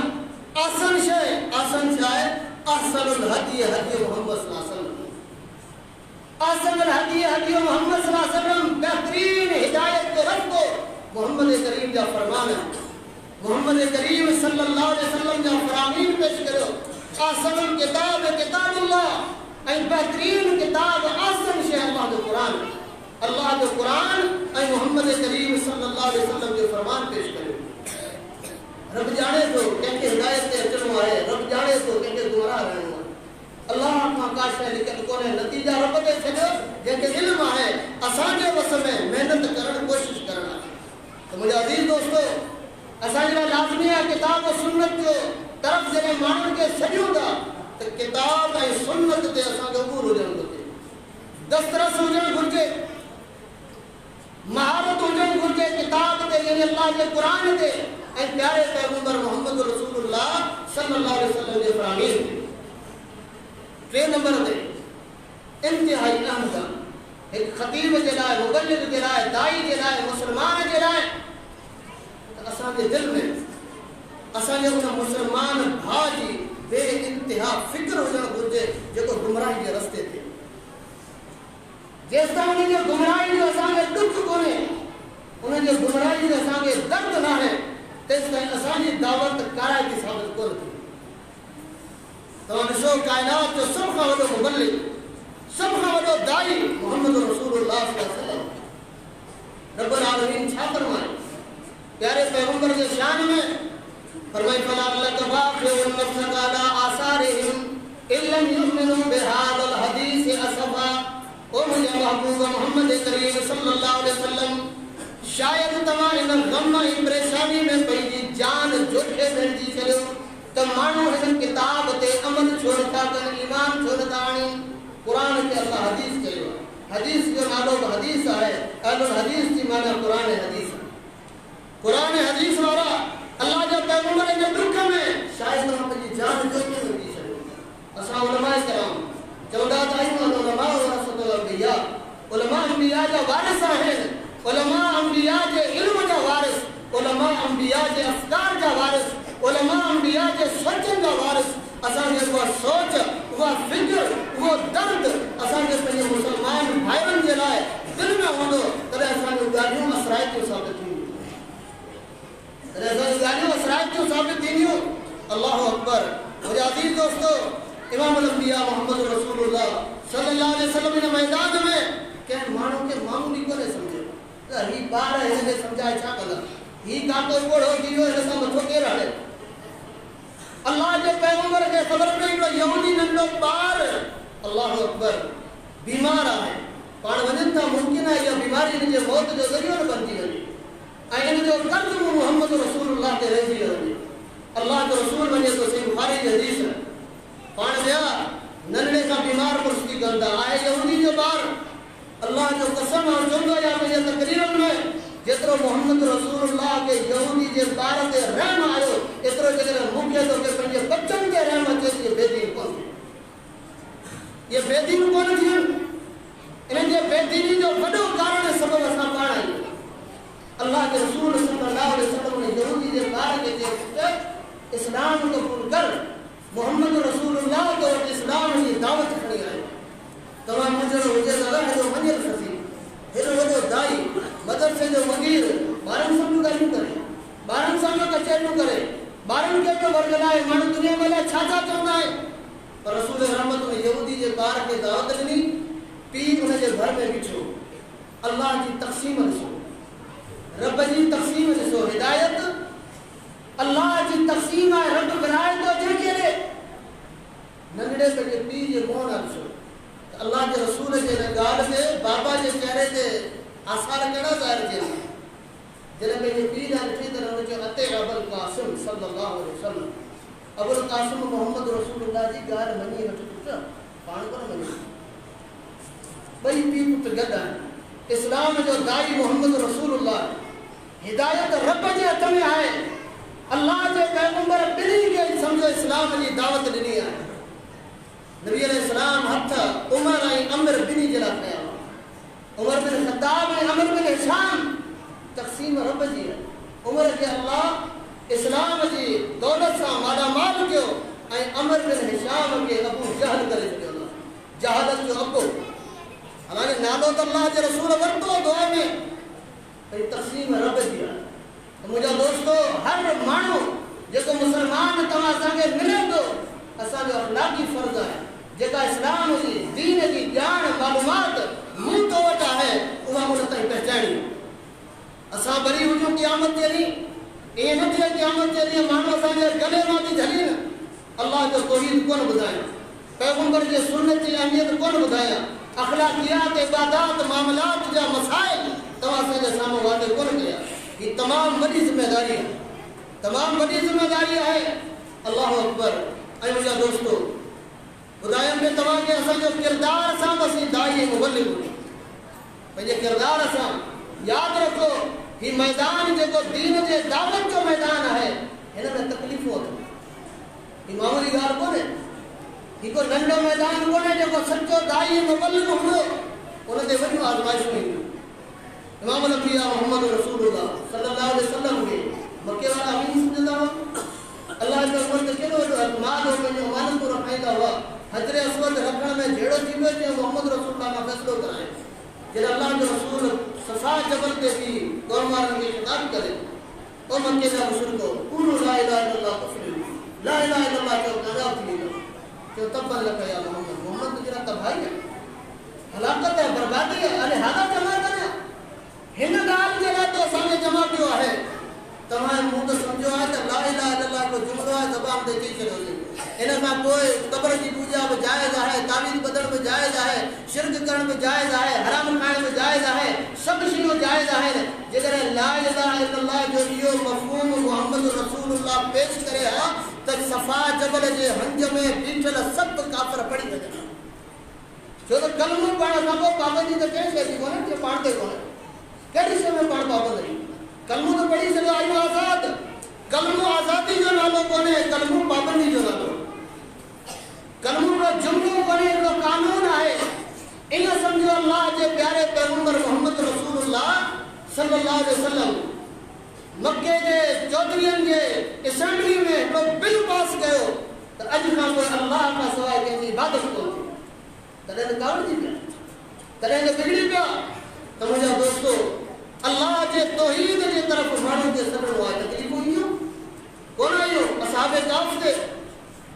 अहसन शइ अहसन छा आहे अहसनुल हदी हदी मुहम्मद सल्लल्लाहु अलैहि वसल्लम अहसनुल हदी हदी मुहम्मद सल्लल्लाहु अलैहि वसल्लम बेहतरीन हिदायत जो रस्तो मोहम्मद करीम जा फरमान मोहम्मद करीम सल्लल्लाहु अलैहि वसल्लम जा फरामीन पेश करियो अहसनुल किताब किताबुल्लाह ऐं बेहतरीन किताब अहसन शइ अल्लाह जो कुरान ऐं मोहम्मद करीम सल्लल्लाहु अलैहि वसल्लम जो फरमान पेश करियो रब जाने तो कंहिंखे हिदायत ते अचणो आहे रब जाने तो कंहिंखे गुमराह रहणो आहे अल्लाह खां का शइ लिखियलु कोन्हे नतीजा रब ते छॾियो जंहिंखे इल्मु आहे असांजे वस में महिनत करणु कोशिशि करणु आहे त मुंहिंजा अज़ीज़ दोस्तो असांजे लाइ लाज़मी आहे किताब ऐं सुन्नत जो तरफ़ जॾहिं माण्हुनि खे छॾियूं था त किताब ऐं सुन्नत ते असांजो अबूर हुजणु घुरिजे दस्तरस हुजणु घुरिजे महारत हुजणु घुरिजे किताब ते यानी अल्लाह जे क़ुरान ते ऐं प्यारे पैगंबर मोहम्मद रसूलुल्लाह सल्लल्लाहु अलैहि वसल्लम जे फरामीन टे नंबर ते इंतिहाई अहम ॻाल्हि हिकु ख़तीब जे लाइ मुबल्लिग जे लाइ दाई जे लाइ मुस्लमान जे लाइ त असांजे दिलि में असांजे उन मुस्लमान भाउ जी बेइंतिहा फ़िक्र हुजणु घुरिजे जेको गुमराही जे रस्ते ते जेसिताईं उन जे गुमराही जो असांखे दुख कोन्हे उन जे गुमराही जो असांखे दर्द न आहे तेसिताईं असांजी दावत काराइती साबित कोन थी तव्हां ॾिसो काइनात जो सभ खां वॾो मुबल्लिग सभ खां वॾो दाई मोहम्मद रसूलुल्लाह सल्लल्लाहु अलैहि वसल्लम रब्बुल आलमीन छा फरमाए प्यारे पैगंबर के शान में फरमाई फला लक बाक़िउन नफ्सक अला आसारिहिम इल्लम युमिनु बिहादल हदीस असफा ओ मुझे महबूब मोहम्मद करीम सल्लल्लाहु अलैहि वसल्लम शायद तव्हां इन गम ऐं परेशानी में पंहिंजी जान जोखे भेजी छॾियो त माण्हू हिन किताब ते अमल छो नथा कनि ईमान छो नथा आणनि क़ुरान खे असां हदीस चयो हदीस जो नालो बि हदीस आहे अहलुल हदीस जी माना क़ुरान हदीस क़ुरान हदीस वारा अल्लाह जा पैगंबर जे दुख में शायद तव्हां पंहिंजी जान जोखे भेजी छॾियो असां उलमाए कराम चवंदा त आहियूं उलमा वरसतुल अंबिया उलमा अंबिया जा वारिस आहिनि उलमा अंबिया जे इल्म जा वारिस उलमा अंबिया जे अफ़कार जा वारिस उलमा अंबिया जे सोचनि जा वारिस असांखे उहा सोच उहा फिक्र उहो दर्द असांखे पंहिंजे मुस्लमान भाइरनि जे लाइ दिलि में हूंदो तॾहिं असांजूं ॻाल्हियूं असराइतियूं साबित थींदियूं तॾहिं असांजूं ॻाल्हियूं असराइतियूं साबित थींदियूं अल्लाहु अकबर मुंहिंजा अज़ीज़ दोस्तो इमामुल अंबिया मोहम्मद रसूलुल्लाह सल्लल्लाहु अलैहि वसल्लम इन मैदान में कंहिं माण्हू खे मामूली कोन्हे सम्झो त हीउ ॿार हिनखे सम्झाए छा कंदा हीउ काको ॻोढ़ो थी वियो हिन सां मथो केरु हणे अल्लाह जे पैगंबर खे ख़बर पई हिकिड़ो यहूदी नंढो ॿार अल्लाहु अकबर बीमार आहे पाण वञनि था मुमकिन आहे इहा बीमारी हिन जे मौत जो ज़रियो न बणिजी वञे ऐं हिन जो कर्ज़ बि मोहम्मद रसूलुल्लाह ते रहिजी वञे अल्लाह जो रसूल वञे थो सही बुखारी जी हदीस पाण विया नंढड़े खां बीमार पुष्टि कंदा आहे यहूदी जो ॿार अल्लाह जो कसम और चवंदो या पंहिंजे तकरीरनि में जेतिरो मोहम्मद रसूलुल्लाह के यहूदी जे ॿार ते रहम आयो एतिरो जेकॾहिं मूंखे तोखे पंहिंजे बचनि ते रहम अचे थी बेदीन कोन थी इहे बेदीन कोन थियूं इन्हनि जे बेदीनी जो वॾो कारण सबबु असां पाण आहियूं अल्लाह के रसूल सल्लल्लाहु अलैहि वसल्लम ने यहूदी जे ॿार खे चयो इस्लाम क़बूल कर मोहम्मद रसूलुल्लाह तो इस्लाम जी दावत खणी आयो तव्हां मुंहिंजो हुजे त हेॾो मञियल खसी हेॾो वॾो दाई मदरसे जो वकील ॿारनि सां बि ॻाल्हियूं करे ॿारनि सां बि कचहरियूं करे ॿारनि खे बि वर्गलाए माण्हू दुनिया में अलाए छा छा चवंदा आहिनि पर रसूल रहमत उन यहूदी जे ॿार खे दावत ॾिनी पीउ उन जे घर में बीठो अल्लाह जी तक़सीम ॾिसो रब जी तक़सीम ॾिसो हिदायत अल्लाह जी तक़सीम आहे रब विराए थो जंहिंखे ॾे नंढड़े पंहिंजे पीउ जे मुंहं न ॾिसो अल्लाह के रसूल जे ॻाल्हि ते बाबा जे चेहरे ते आसार कहिड़ा ज़ाहिर थियनि जॾहिं पंहिंजे पीउ ॾांहुं ॾिठी त हुन चयो अते अबुल क़ासिम सल्लल्लाहु अलैहि वसल्लम अबुल कासिम मोहम्मद रसूलुल्लाह जी गाल मनी वठ पुट पाण कोन मनी बई पी पुट गदा इस्लाम जो दाई मोहम्मद रसूलुल्लाह हिदायत रब जे हथ में है अल्लाह जे पैगंबर बिनी के समझो इस्लाम जी दावत ॾिनी है नबी अलैहिस्सलाम हथ उमर ऐं अमर बिनी जला कया उमर बिन खत्ताब ऐं अमर बिन हिशाम तक़सीम रब जी है उमर के अल्लाह इस्लाम जी दौलत सां मालामाल कयो ऐं अमर बिन हिशाम के अबू जहल करे छॾियो अल्लाह जहालत जो अबो हालांकि नालो त अल्लाह जे रसूल वरतो दुआ में भई तक़सीम रब जी है मुझा दोस्तों हर मानू जो मुसलमान तवा संगे मिले तो असा जो अखलाकी फर्ज है जेका इस्लाम जी दीन की ज्ञान मालूमात मुंह तो वटा है उहा मुन ताईं पहचानी असा बरी हुजूं क़यामत जे ॾींहुं ए न थिए क़यामत जे ॾींहुं माण्हू असांजे गले मां थी झली न अल्लाह जो तौहीद कोन ॿुधाया पैगंबर जे सुन्नत जी अहमियत कोन ॿुधाया अखलाकियात इबादत मामलात जा मसाइल तव्हां असांजे साम्हूं वादे कोन कया ये तमाम बड़ी जिम्मेदारी है तमाम बड़ी जिम्मेदारी है अल्लाह अकबर ऐं मुझा दोस्तों ॿुधायो में तव्हां के असांजो किरदार सां बसि दाई मुबल्लिग पंहिंजे किरदार सां यादि रखो ही मैदान जेको दीन जे दावत जो मैदान है हिन में तकलीफ़ूं अथव ही मामूली ॻाल्हि कोन्हे ही को नंढो मैदान कोन्हे जेको सचो दाई मुबल्लिग हूंदो उन ते वॾियूं आज़माइशूं ईंदियूं इमाम अल-अंबिया मोहम्मद रसूलुल्लाह सल्लल्लाहु अलैहि वसल्लम के मक्के वाला अमीन समझदा हुआ अल्लाह जो उम्र केॾो वॾो अतमाद हो पंहिंजो अमानत को रखाईंदा हुआ हजरे असवद रखण में जहिड़ो थी पियो जे मोहम्मद रसूलुल्लाह खां फ़ैसिलो कराए जॾहिं अल्लाह जो रसूल सफ़ा जबल ते बि क़ौमवारनि खे ख़िताब करे ओ मक्के जा मुशरिको कुलु ला इलाहा इल्लल्लाह तफ्लीहु ला इलाहा इल्लल्लाह जो कामयाब थी वेंदो जो तब्बन लक या मोहम्मद जरा तबाही है हलाकत है बर्बादी है अरे हादा जमा करे हिन ॻाल्हि जे लाइ तो असांखे जमा कयो आहे तव्हां मूं त सम्झो आहे त ला इलाहा इल्लल्लाह हिकिड़ो जुमिलो आहे ज़बान ते चई छॾियोसीं इन खां पोइ क़ब्र जी पूॼा बि जाइज़ आहे तावीज़ ॿधण बि जाइज़ आहे शिरक करण बि जाइज़ आहे हराम खाइण बि जाइज़ आहे सभु शयूं जाइज़ आहिनि जेकॾहिं ला इलाहा इल्लल्लाह जो इहो मफ़हूम मुहम्मद रसूलुल्लाह पेश करे हा त सफ़ा जबल जे हंज में बीठल सभु काफ़िर पढ़ी वञनि छो त कलमो पढ़ण खां पोइ पाबंदी त कंहिं शइ जी कोन्हे जे पाण ते कोन्हे कहिड़ी शइ में पाण पाबंद रही कलमो तो पढ़ी सघो आहियो आज़ाद कलमो आज़ादी जो नालो कोन्हे कलमो पाबंदी जो नालो कलमो जो जुमिलो कोन्हे हिकिड़ो कानून आहे इन सम्झो अल्लाह जे प्यारे पैगंबर मोहम्मद रसूलुल्लाह सल्लल्लाहु अलैहि वसल्लम मक्के जे चौधरीअनि जे असेंबली में हिकिड़ो बिल पास कयो त अॼु खां पोइ अल्लाह खां सवाइ कंहिंजी इबादत कोन थी तॾहिं त कावड़जी पिया तॾहिं त बिगड़ी पिया त मुंहिंजा दोस्तो अल्लाह जे तौहीद जे तरफ़ माण्हुनि खे सॾणो आहे तकलीफ़ूं ईंदियूं कोन आहियो असहाबे काफ़ ते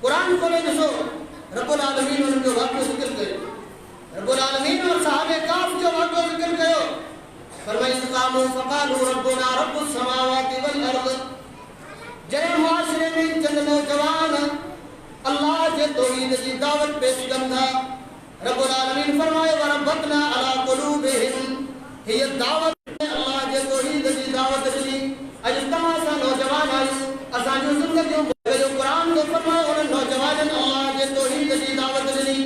क़ुरान खोले ॾिसो रब्बुल आलमीन उन्हनि जो वाक़ियो ज़िक्र कयो रब्बुल आलमीन और सहाबे काफ़ जो वाक़ियो ज़िक्र कयो फरमाई इस्तामू फ़क़ालू रब्बुना रब्बुस समावाति वल अर्ज़ जॾहिं मुआशिरे में चंद नौजवान अल्लाह जे तौहीद जी दावत पेश कनि था रब्बुल आलमीन फरमाए वरबतना अला क़ुलूबिहिम हिय दावत अल्लाह जे तौहीद जी दावत ॾिनी अॼु तव्हां सां नौजवान आहियूं असांजूं ज़िंदगियूं जो क़ुरान जो फरमायो उन नौजवाननि अल्लाह जे तौहीद जी दावत ॾिनी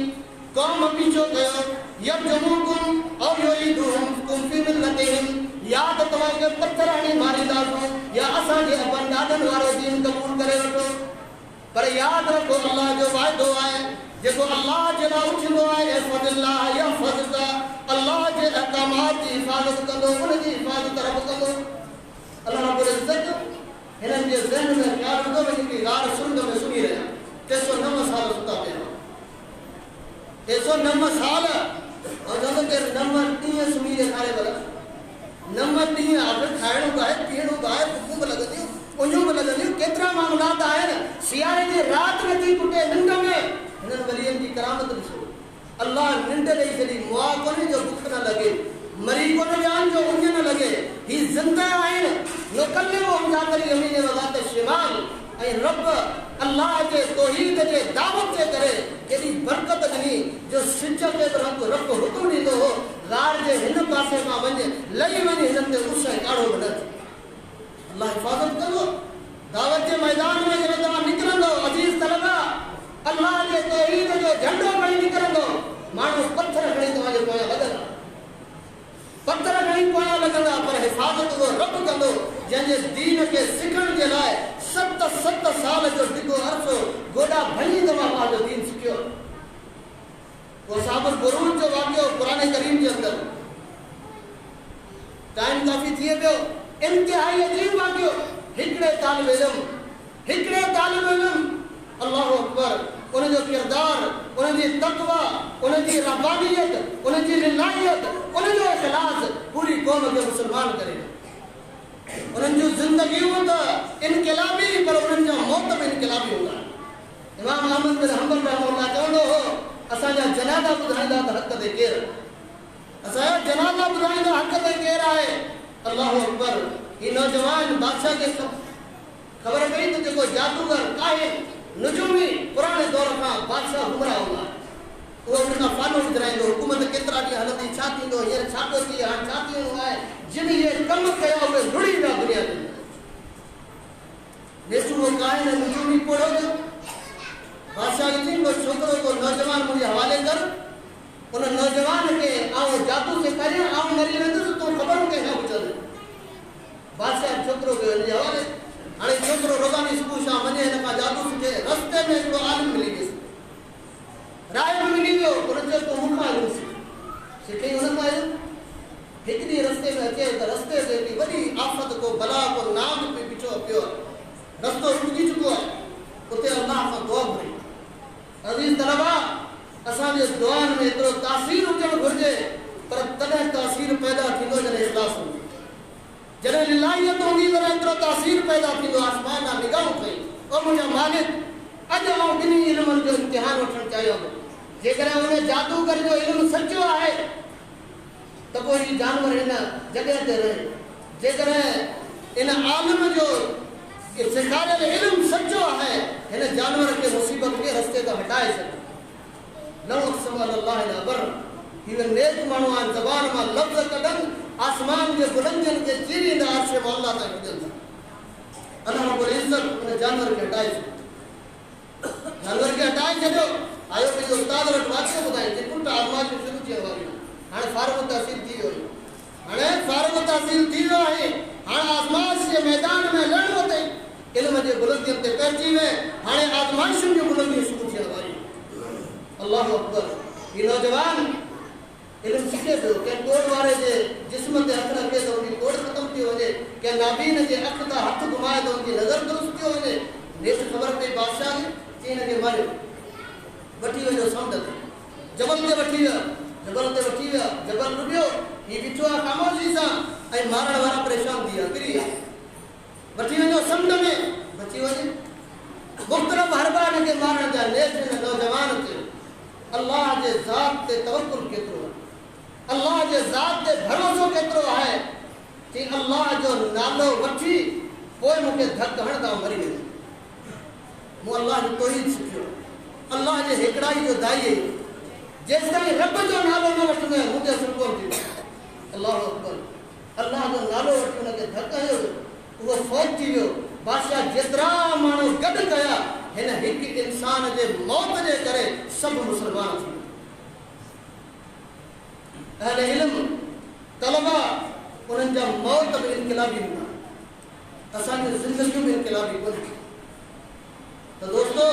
क़ौम पीछो कयो यरजुमुकुम औ युईदुहुम फी मिल्लतिहिम या त तव्हांखे पथर हणी मारींदासूं या असांजे अपन ॾाॾनि वारो दीन क़बूल करे वठो पर यादि रखो अल्लाह जो वाइदो आहे जेको अल्लाह जे लाइ उथंदो आहे इहफ़ज़िल्लाह यहफ़ज़का अल्लाह जे अहकामात जी हिफ़ाज़त कंदो उन जी हिफ़ाज़त रब कंदो अल्लाह रब्बुल इज़्ज़त हिननि जे ज़हन में ख़्यालु हूंदो वञी की ॻाल्हि सुंद में सुनी रहिया 309 साल सुता पिया 309 साल और जब के नंबर 3 सुनी ॾेखारे भला नंबर 3 आख़िर खाइणो बि आहे पीअणो बि आहे बुखूं बि लॻंदियूं उञूं बि लॻंदियूं केतिरा मामलात आहिनि सियारे जी राति नथी टुटे निंड में हिननि वलियनि जी करामत ॾिसो अल्लाह निंड ॾेई छॾी मुआ कोन्हे जो बुख न लॻे मरी कोन ॼाण जो उञ न लॻे ही ज़िंदा आहिनि नुकल्लिमुहुम ज़ात यमीन व ज़ात शिमाल ऐं रब अल्लाह जे तौहीद जे दावत जे करे केॾी बरकत ॾिनी जो सिज ते बि रब हुकुम ॾींदो हो ग़ार जे हिन पासे खां वञे लही वञे हिननि ते उस ऐं काढ़ो बि न थिए अल्लाह हिफ़ाज़त कंदो दावत जे मैदान में जॾहिं तव्हां निकिरंदो अज़ीज़ कुरान करीम के अंदर टाइम काफ़ी थिए पियो इंतिहाई अजीब वाक़ियो हिकिड़े तालिब इल्म अल्लाहु अकबर उनजो किरदार उनजी तक़वा उनजी रब्बानियत उनजी लिल्लाहियत उनजो इखलास पूरी कौम के मुसलमान करे उन्हनि जूं ज़िंदगियूं त इनक़िलाबी पर उन्हनि जा मौत बि इनक़िलाबी हूंदा इमाम अहमद बिन हंबल रहमहुल्लाह चवंदो हो असांजा जनाज़ा ॿुधाईंदा त हक़ ते केरु असांजा जनाज़ा ॿुधाईंदा हक़ ते केरु आहे अल्लाहु अकबर ही नौजवान बादशाह खे ख़बर पई त जेको जादूगर काहे नुजूमी पुराणे दौर खां बादशाह गुमराह हूंदा उहो उन खां फानो विझराईंदो हुकूमत केतिरा ॾींहं हलंदी छा थींदो हींअर छा थो थिए हाणे छा थियणो आहे जिन इहे कम कया उहे रुड़ी विया दुनिया ते ॾिसो उहो काहे न नुजूमी पोड़ो जो बादशाह खे चई को छोकिरो को नौजवान मुंहिंजे हवाले कर उन नौजवान खे आउं जादू सेखारियां आउं मरी वेंदुसि तूं ख़बरूं कंहिंखां पुछंदे बादशाह छोकिरो खे हुनजे हवाले हाणे छोकिरो रोज़ानी सुबुह शाम वञे हिन खां जादू सिखे रस्ते में हिकिड़ो आलिम मिली वियुसि राय मिली वियो उन चयो तूं मूंखां इल्मु सिखई हुन खां इल्मु हिकु ॾींहुं रस्ते में अचे त रस्ते ते हिकिड़ी वॾी आफ़त को बला को नाग पिछो पियो रस्तो रुकिजी चुको आहे उते अल्लाह खां दुआ घुरी अज़ीज़ तलबा असांजे दुआनि में एतिरो तासीर हुजणु घुरिजे पर तॾहिं तासीर पैदा थींदो जॾहिं इख़लास हूंदो जॾहिं लिलाहियत हूंदी तॾहिं एतिरो तासीर पैदा थींदो आसमान खां निगाहूं कई ओ मुंहिंजा मालिक अॼु आउं ॿिन्ही इल्मनि जो इम्तिहान वठणु चाहियां थो जेकॾहिं उन जादूगर जो इल्मु सचो आहे त पोइ हीउ जानवर हिन जॻह ते रहे जेकॾहिं इन आलिम जो सेखारियल इल्मु सचो आहे हिन जानवर खे मुसीबत खे रस्ते तां हटाए छॾे लव अक़सम अल्लाह इला बर हीअ नेक माण्हू आहिनि ज़बान मां लफ़्ज़ कढनि आसमान जे बुलंदियुनि खे चीरींदा अर्श मौला ताईं पुॼंदा अल्लाह रब्बुल इज़्ज़त उन जानवर खे हटाए छॾियो जानवर खे हटाए छॾियो आयो पंहिंजे उस्ताद वटि वाक़ियो ॿुधाई जे पुटु आज़माइश शुरू थियण वारियूं हाणे फारग तहसील थी वियो हाणे फारग तहसील थी वियो आहे हाणे आज़माइश जे मैदान में लड़णो अथई इल्म जे बुलंदियुनि ते पहुची विए हाणे आज़माइशुनि जूं बुलंदियूं शुरू थियण वारियूं अल्लाहु अकबर हीउ नौजवान इल्मु सिखे पियो कंहिं कोड़ वारे जे जिस्म ते हथु रखे त उनजी कोड़ ख़तमु थी वञे कंहिं नाबीन जे अख तां हथु घुमाए त उनजी नज़र दुरुस्त थी वञे नेठि ख़बर पई बादशाह खे चई हिनखे मारियो वठी वञो समुंड ते जबल ते वठी विया जबल रुॻियो हीउ ॾिठो आहे ख़ामोशी सां ऐं मारण वारा परेशान थी विया किरी विया वठी वञो समुंड में बची वञे मुख़्तलिफ़ हरबा हिनखे मारण जा नेठि हिन नौजवान खे अल्लाह जे ज़ात ते तवक्कुल केतिरो आहे अल्लाह जे ज़ात ते भरोसो केतिरो आहे कि अल्लाह जो नालो वठी पोइ मूंखे धक हणंदा मरी वेंदो मूं अल्लाह जो तौहीद सिखियो अल्लाह जे हिकिड़ाई जो दाई जेसि ताईं रब जो नालो न वठंदो मुंहिंजो सुकून थींदो अल्लाहु अकबर अल्लाह जो नालो वठी हुनखे धक हयो उहो फ़ौज थी वियो बादशाह जेतिरा माण्हू गॾु कया हिन हिकु इंसान जे मौत जे करे सभु मुस्लमान थी विया अहले इल्म तलबा उन्हनि जा मौत बि इनक़िलाबी हूंदा असांजी ज़िंदगियूं बि इनक़िलाबी कोन्हे त दोस्तो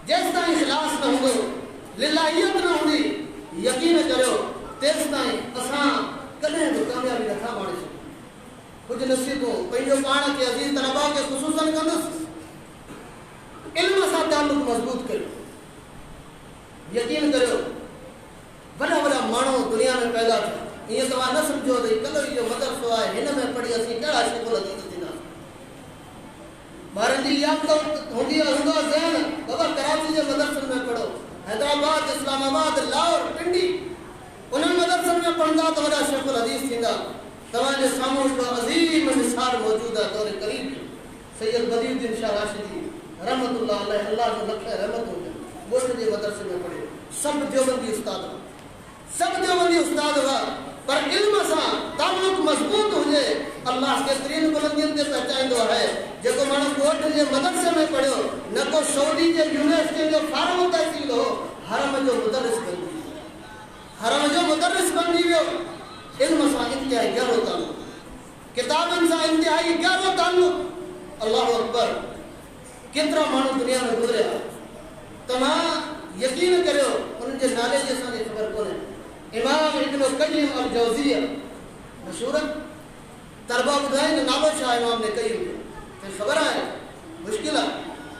जेसि ताईं इख़लास न हूंदो लिलाहियत न हूंदी यकीन करियो तेसि ताईं असां कॾहिं बि कामयाबी नथा माणे सघूं कुझु नसीबूं पंहिंजो पाण खे अज़ीज़ तलबा खे ख़ुसूसन कंदुसि इल्म सां ताल्लुक़ मज़बूत करियो यकीन करियो वॾा वॾा माण्हू दुनिया में पैदा थिया ईअं तव्हां न सम्झो त कलोई जो मदरसो आहे हिन में पढ़ी असीं कहिड़ा शिकुल अज़ीज़ थींदासीं ॿारनि जी इहा हूंदी आहे हूंदो आहे ज़हन बाबा कराची जे मदरसनि में पढ़ो हैदराबाद इस्लामाबाद लाहौर पिंडी उन्हनि मदरसनि में पढ़ंदा त वॾा शिकुल अज़ीज़ थींदा तव्हांजे साम्हूं हिकिड़ो अज़ीम मिसाल मौजूदु आहे दौर क़रीब सैयद बदीउद्दीन शाह राशिदी रहमतुल्लाह अलैह अल्लाह जो लख रहमत हुजे ॻोठ जे मदरसे में पढ़ियो सभु देवबंदी उस्ताद हुआ पर इल्म सां ताल्लुक़ मज़बूत हुजे अल्लाह केतिरीन बुलंदियुनि ते पहुचाईंदो आहे जेको माण्हू ॻोठ जे मदरसे में पढ़ियो न को सऊदी जे यूनिवर्सिटी जो फार्म तहसील हो हरम जो मुदर्रिस बणिजी वियो इल्म सां इंतिहाई गहरो ताल्लुक़ किताबनि सां इंतिहाई गहरो ताल्लुक़ अल्लाहु अकबर केतिरा माण्हू दुनिया में गुज़रिया तव्हां यकीन करियो उन्हनि जे नाले जी असांखे ख़बर कोन्हे इमाम इब्न क़य्यिम अल जौज़िया मशहूर तरबा ॿुधाए न नालो छा इमाम ने क़य्यिम जो तव्हांखे ख़बर आहे मुश्किल आहे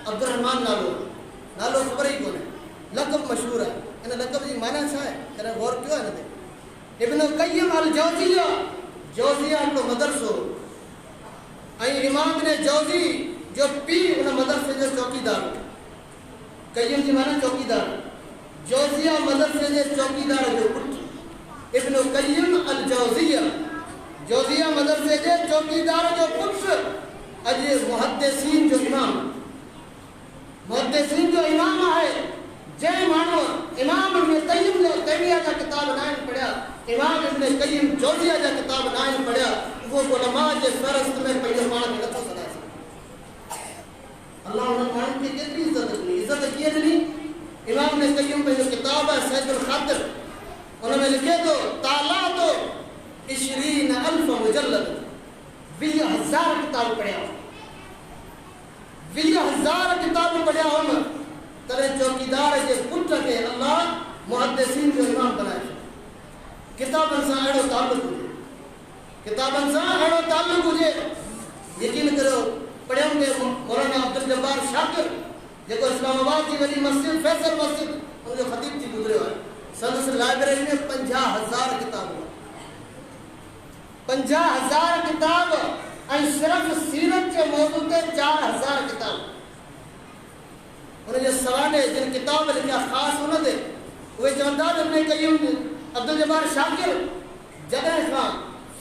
अब्दुर्रहमान नालो ख़बर ई कोन्हे लक़ब मशहूर आहे इन लक़ब जी माना छा आहे कॾहिं गौर कयो आहे हिन ते इब्न क़य्यिम अल जौज़िया हिकिड़ो मदरसो ऐं इमाम इब्न जौज़ी जो पीउ उन मदरसे जो चौकीदार क़य्यिम जी माना चौकीदार जौज़िया मदरसे जे चौकीदार जो पुटु इब्न क़य्यिम अल जौज़िया मदरसे जे चौकीदार जो पुटु अॼु मुहद्दिसीन जो इमाम आहे जंहिं माण्हू इमाम इब्न क़य्यिम जो तैमिया जा किताब न आहिनि पढ़िया इमाम इब्न क़य्यिम जौज़िया जा किताब न आहिनि पढ़िया उहो उलमा जे फ़हरिस्त में पंहिंजे पाण खे नथो सॾाए सघे अल्लाह उन माण्हुनि खे केतिरी इज़त ॾिनी इज़त कीअं ॾिनी इमाम इब्न क़य्यिम पंहिंजो किताब आहे सैदुल ख़ातिर उन में लिखे थो तालातो 20,000 मुजल्लद 20,000 किताब पढ़िया 20,000 किताब पढ़िया हुन तॾहिं चौकीदार जे पुट खे अल्लाह मुहद्दिसीन जो इमाम बनाए किताबनि सां अहिड़ो ताल्लुक़ हुजे यकीन करो पढ़ियमि के मौलाना अब्दुल जब्बार शाकिर जेको इस्लामाबाद जी वॾी मस्जिद फैसल मस्जिद उनजो ख़तीब थी गुज़रियो आहे संदसि लाइब्रेरी में 50,000 किताब 50,000 किताब ऐं सिर्फ़ु सीरत जे मौज़ू ते 4,000 किताब उनजे सवाले जिन किताब लिखिया ख़ासि हुन ते उहे चवंदा इब्न क़य्यिम अब्दुल जब्बार शाकिर जॾहिं खां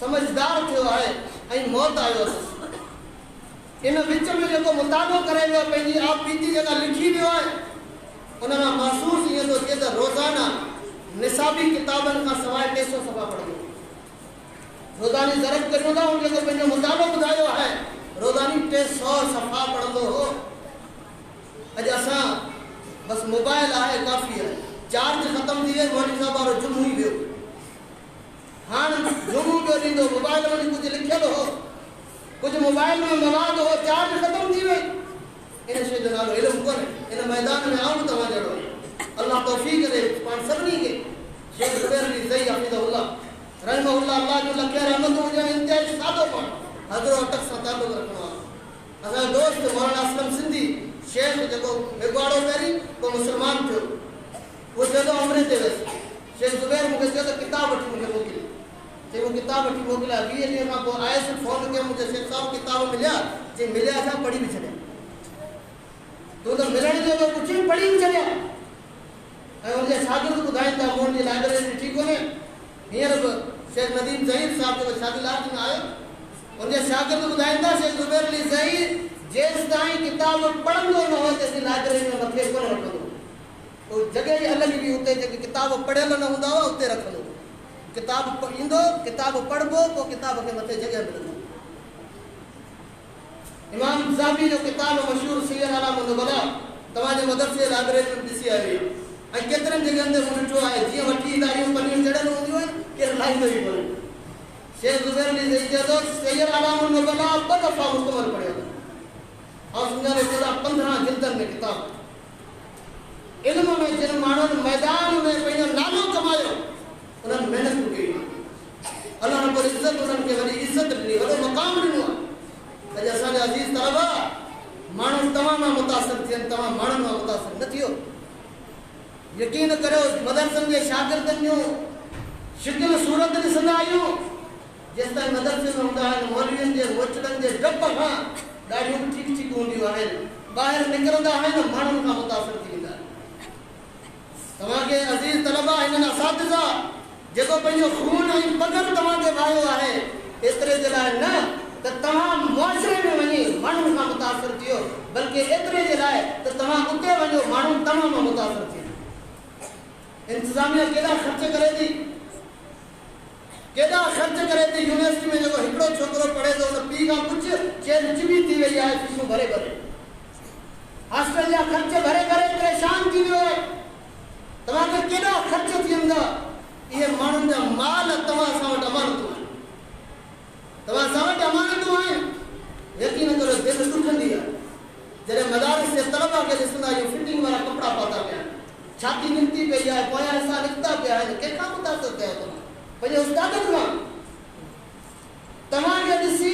समझदार थियो आहे ऐं मौत आयो अथसि इन विच में जेको मुतालो करे वियो पंहिंजी आप बीती जेका लिखी वियो आहे उन मां महसूस ईअं थो थिए त रोज़ाना निसाबी किताबनि खां सवाइ 300 सफ़ा पढ़ंदो रोज़ानी ज़रब करियो था उन जेको पंहिंजो मुतालो ॿुधायो आहे रोज़ानी 300 सफ़ा पढ़ंदो हो अॼु असां बसि मोबाइल आहे काफ़ी आहे चार्ज ख़तम थी वई मौलवी साहब वारो जुमो ई वियो हाणे जुमो पियो ॾींदो मोबाइल में कुझु लिखियलु हो कुझु मोबाइल में मवाद हो चार्ज ख़तम थी वई इन शइ जो नालो इल्मु कोन्हे इन मैदान में आऊं तव्हां जहिड़ो अल्लाह तौफ़ीक़ ॾे पाण सभिनी खे शेख ज़ुबैर अली ज़ई हफ़िज़हुल्लाह रहमहुल्लाह अल्लाह जो लख रहमत हुजनि इंतिहाई सादो पाण हज़रो अटक सां ताल्लुक़ रखणो आहे असांजो दोस्त मौलाना असलम सिंधी शेख जेको बिगवाड़ो पहिरीं पोइ मुस्लमान थियो वो चलो अमरे ते वयसि शेख ज़ुबैर मूंखे चयो त किताब वठी मूंखे मोकिलियो चई वो किताब वठी मोकिलिया 20 ॾींहं खां पोइ आयसि फ़ोन कयो मुंहिंजे शेख साहिब किताब मिलिया चई मिलिया छा पढ़ी बि छॾिया तूं त मिलण जो कुझु बि पढ़ी बि छॾिया ऐं उनजे शागिर्द ॿुधाइनि था मुंहिंजी लाइब्रेरी ॾिठी कोन्हे हींअर बि शेख नदीम ज़हीर साहिब जेको शादिलात में आयो उनजे शागिर्द ॿुधाइनि था शेख ज़ुबैर अली ज़हीर जेसि ताईं किताब पढ़ंदो न हो तेसि लाइब्रेरी में मथे कोन रखंदो उहो जॻह ई अलॻि बि हुते जेके किताब पढ़ियल न हूंदा हुआ उते रखंदो किताब ईंदो किताब पढ़बो पोइ किताब खे मथे जॻह मिलंदो इमाम ज़ाबी जो किताब मशहूर सीयर अलाम नुबला तव्हांजे मदरसे लाइब्रेरी में ॾिसी आई ऐं केतिरनि जॻहनि ते मूं ॾिठो आहे जीअं वठी ईंदा आहियूं पनियूं चढ़ियल हूंदियूं आहिनि केरु लाहींदो ई कोन्हे शेख ज़ुबैर अली ज़ई चयो थो सीयर अलाम नुबला 2 दफ़ा मुकमल पढ़ियो ऐं सुञाणे 15 जिल्दनि में किताब इल्म में जिन माण्हुनि मैदान में पंहिंजो नालो कमायो उन्हनि महिनत कई अल्लाह रब्बुल इज़्ज़त उन्हनि खे वॾी इज़त ॾिनी वॾो मक़ाम ॾिनो आहे अॼु असांजा अज़ीज़ तलबा माण्हू तव्हां मां मुतासिर थियनि तव्हां माण्हुनि मां मुतासिर न थियो यकीन करियो मदरसनि जे शागिर्दनि जूं शिकिल सूरत ॾिसंदा आहियूं जेसि ताईं मदरसे में हूंदा आहिनि मौलवियुनि जे मोचड़नि जे डप खां ॾाढियूं ठीकु ठीकु हूंदियूं आहिनि ॿाहिरि निकिरंदा आहिनि माण्हुनि खां मुतासिर थी वेंदा आहिनि तव्हांखे अज़ीज़ तलबा हिननि असातिज़ा जेको पंहिंजो खून ऐं पगर तव्हांखे वायो आहे एतिरे जे लाइ न त तव्हां मुआशिरे में वञी माण्हुनि खां मुतासिर थियो बल्कि एतिरे जे लाइ त तव्हां उते वञो माण्हू तव्हां मां मुतासिर थियो इंतिज़ामिया केॾा ख़र्च करे थी यूनिवर्सिटी में जेको हिकिड़ो छोकिरो पढ़े थो उन पीउ खां पुछ चेन चिबी थी वई आहे फीसूं भरे हॉस्टल जा ख़र्च भरे परेशान थी वियो आहे तव्हांखे केॾा ख़र्च थी वेंदा इहे माण्हुनि जा माल तव्हां सां वटि अमानतूं आहिनि यकीन करो दिलि ॾुखंदी आहे जॾहिं मदारिस जे तलबा खे ॾिसंदा आहियूं फिटिंग वारा कपिड़ा पाता पिया छाती निकती पई आहे, पोयां हिसा निकता पिया आहिनि, कंहिंखां मुतासिर थिया तव्हां? पंहिंजे उस्तादनि खां। तव्हांखे ॾिसी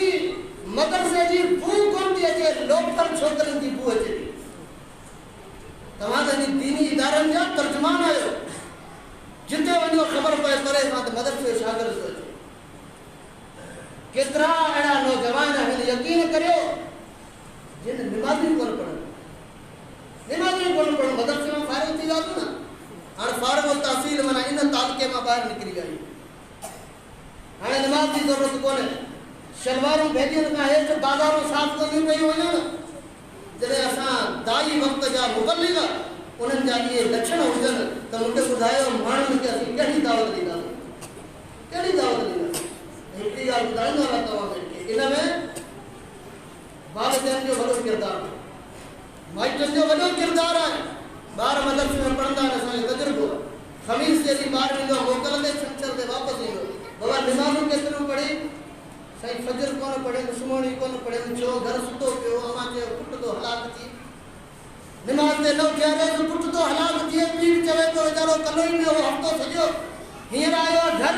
मदरसे जी बू कोन थी अचे, लोकल छोकिरनि जी बू अचे थी। तव्हां त दीनी इदारनि जा तर्जुमान आहियो, जिते वञो ख़बर पए परे खां त मदरसे जो शागिर्द थो अचे। केतिरा अहिड़ा नौजवान आहिनि, यकीन करियो, जिन निमाज़ी कोन पढ़नि, मदरसे में फारिग थी विया न। हाणे फारिग तहसील माना इन तालुके मां ॿाहिरि निकिरी विया आहियूं। हाणे निमाज़ जी ज़रूरत कोन्हे, शलवारूं भेदियुनि खां हेठि बाज़ारूं साफ़ कंदियूं पयूं वञनि। जॾहिं असां दाई वक़्त जा मुबल्लिग उन्हनि जा इहे लक्षण हुजनि त मूंखे ॿुधायो माण्हुनि खे असीं कहिड़ी दावत ॾींदासीं, कहिड़ी दावत ॾींदासीं। हिकिड़ी ॻाल्हि ॿुधाईंदो आहियां तव्हांखे, इन में वालिदैन जो वॾो किरदारु आहे, माइटनि जो वॾो किरदारु आहे। ॿार मदरसे में पढ़ंदा आहिनि, असांजो तजुर्बो आहे। ख़मीस जे ॾींहुं ॿार ईंदो, मोकल ते छंछर ते वापसि ईंदो। बाबा निमाज़ूं केतिरियूं पढ़ी? साईं फजर कोन पढ़े, सुम्हणी कोन पढ़े, छो घर सुतो पियो। अमां चयो पुटु तो हलाक थी, निमाज़ ते न उथियारे, पुटु तो हलाक थिए। पीउ चवे पियो वीचारो कल्ह ई वियो हफ़्तो सॼो, हींअर आयो आहे घर।